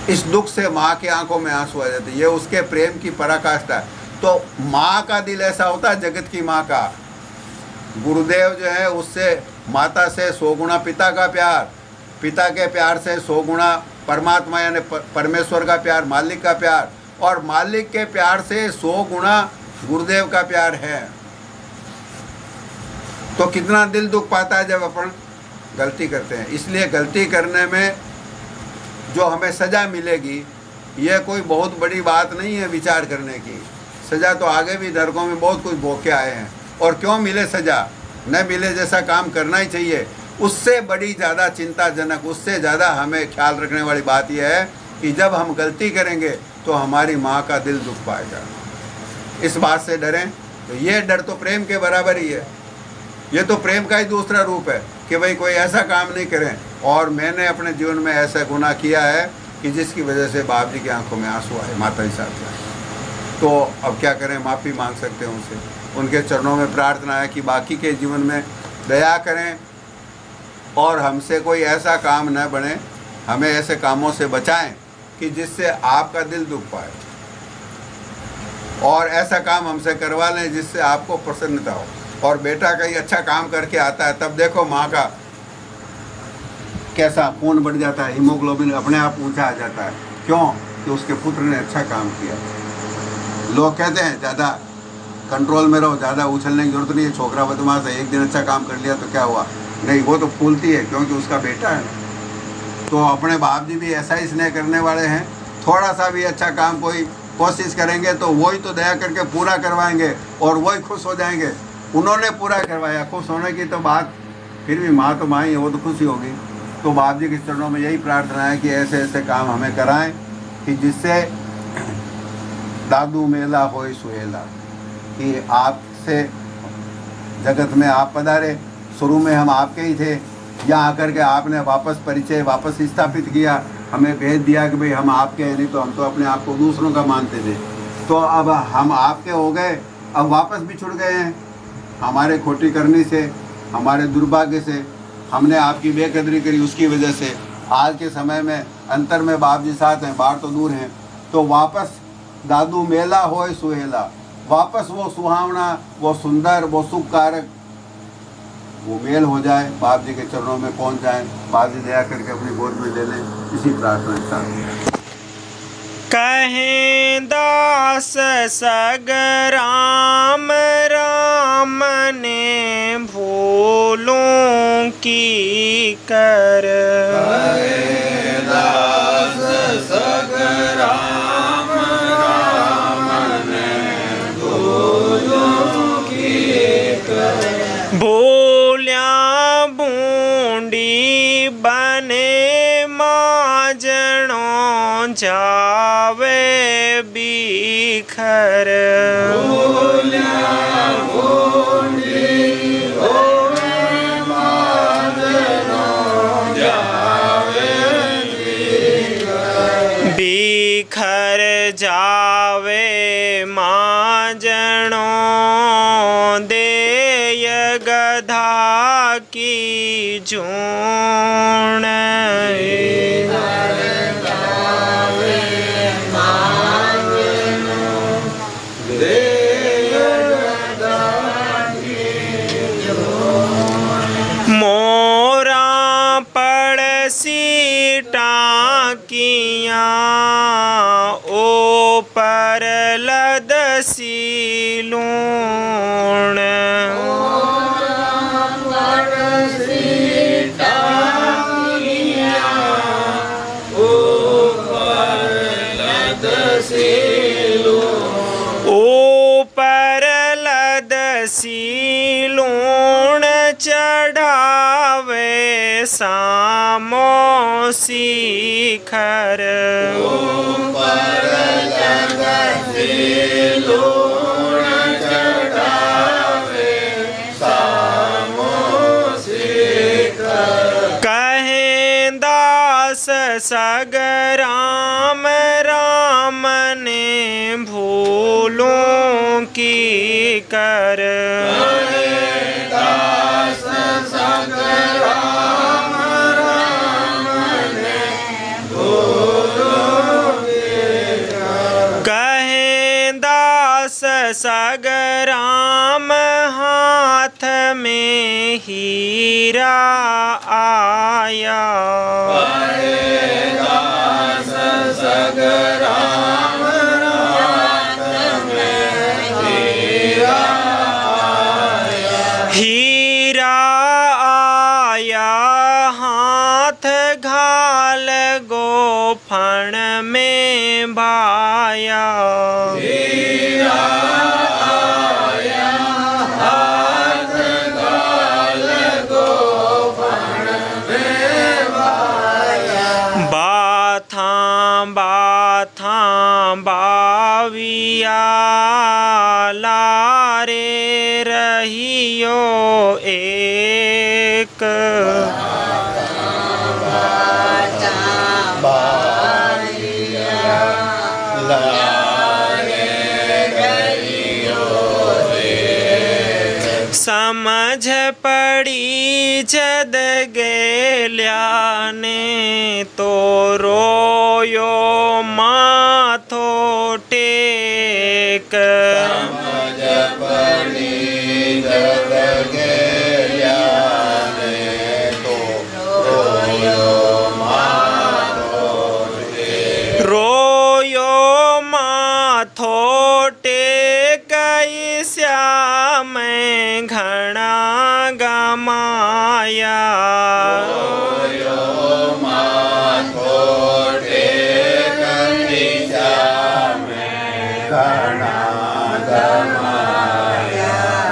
इस दुख से माँ की आंखों में आंसू आ जाते हैं, ये उसके प्रेम की पराकाष्ठा है। तो माँ का दिल ऐसा होता है, जगत की माँ का। गुरुदेव जो है उससे, माता से 100 गुना पिता का प्यार, पिता के प्यार से 100 गुना परमात्मा यानी परमेश्वर का प्यार, मालिक का प्यार, और मालिक के प्यार से 100 गुना गुरुदेव का प्यार है। तो कितना दिल दुख पाता है जब अपन गलती करते हैं। इसलिए गलती करने में जो हमें सज़ा मिलेगी, यह कोई बहुत बड़ी बात नहीं है विचार करने की। सज़ा तो आगे भी नरकों में बहुत कुछ भोग के आए हैं, और क्यों मिले सज़ा, न मिले जैसा काम करना ही चाहिए। उससे बड़ी ज़्यादा चिंताजनक, उससे ज़्यादा हमें ख्याल रखने वाली बात यह है कि जब हम गलती करेंगे तो हमारी माँ का दिल दुख पाएगा। इस बात से डरें। तो ये डर तो प्रेम के बराबर ही है, ये तो प्रेम का ही दूसरा रूप है कि भाई कोई ऐसा काम नहीं करें। और मैंने अपने जीवन में ऐसा गुनाह किया है कि जिसकी वजह से बाप जी की आंखों में आंसू आए, माता जी साथ आए, तो अब क्या करें, माफ़ी मांग सकते हैं उनसे। उनके चरणों में प्रार्थना है कि बाकी के जीवन में दया करें और हमसे कोई ऐसा काम न बने, हमें ऐसे कामों से बचाएं कि जिससे आपका दिल दुख पाए, और ऐसा काम हमसे करवा लें जिससे आपको प्रसन्नता हो। और बेटा कहीं अच्छा काम करके आता है, तब देखो माँ का कैसा खून बढ़ जाता है, हीमोग्लोबिन अपने आप ऊंचा आ जाता है। क्यों? कि उसके पुत्र ने अच्छा काम किया। लोग कहते हैं ज़्यादा कंट्रोल में रहो, ज़्यादा उछलने की जरूरत नहीं है, छोकरा बदमाश है, एक दिन अच्छा काम कर लिया तो क्या हुआ, नहीं, वो तो फूलती है क्योंकि उसका बेटा है। तो अपने बाप जी भी ऐसा ही स्नेह करने वाले हैं, थोड़ा सा भी अच्छा काम कोई कोशिश करेंगे तो वही तो दया करके पूरा करवाएंगे और वही खुश हो जाएंगे। उन्होंने पूरा करवाया, खुश होने की तो बात फिर भी माँ तो माँ ही है, वो तो खुशी होगी। तो बाप जी के चरणों में यही प्रार्थना है कि ऐसे ऐसे काम हमें कराएं कि जिससे दादू मेला होए सुहेला, कि आपसे जगत में आप पधारे, शुरू में हम आपके ही थे, यहाँ आकर के आपने वापस परिचय वापस स्थापित किया, हमें भेज दिया कि भाई हम आपके हैं, नहीं तो हम तो अपने आप को दूसरों का मानते थे। तो अब हम आपके हो गए, अब वापस बिछुड़ गए हैं, हमारे खोटी करनी से, हमारे दुर्भाग्य से, हमने आपकी बेकदरी करी, उसकी वजह से आज के समय में अंतर में बाप जी साथ हैं, बाहर तो दूर हैं। तो वापस दादू मेला होए सुहेला, वापस वो सुहावना, वो सुंदर, वो सुखकारक वो मेल हो जाए, बाप जी के चरणों में पहुंच जाए, बाप जी दया करके अपनी गोद में ले लें। इसी प्रार्थना के साथ कहें दास सग राम राम ने भूलों की कर, कहें दास सग राम राम ने भूलों की कर, भूल्या बूंदी बने माजणों जावे बिखर, भूल्या बिखर जावे माजणो देय गधा की जूण मोरा पड़सी टाकिया ऊपर लदसी लूण ऊपर लदसी लूण चढ़ावे सामो शिखर कहें दास सगराम राम ने भूलों की कर कहें दास सगराम हाथ में हीरा आया हीरा आया हाथ घाल गोफण में भाया बाथा बाविया लारे रहियो एक समझ पड़ी जद गेल्या ने तो रोयो माथो टेक समझ पड़ी जद गेल्या ने तो रोयो माथो टेक रोयो माथो टेक श्याम घना गमाया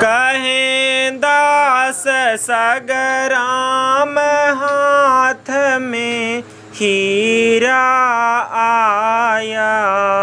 कहें दास सगराम हाथ में हीरा आया।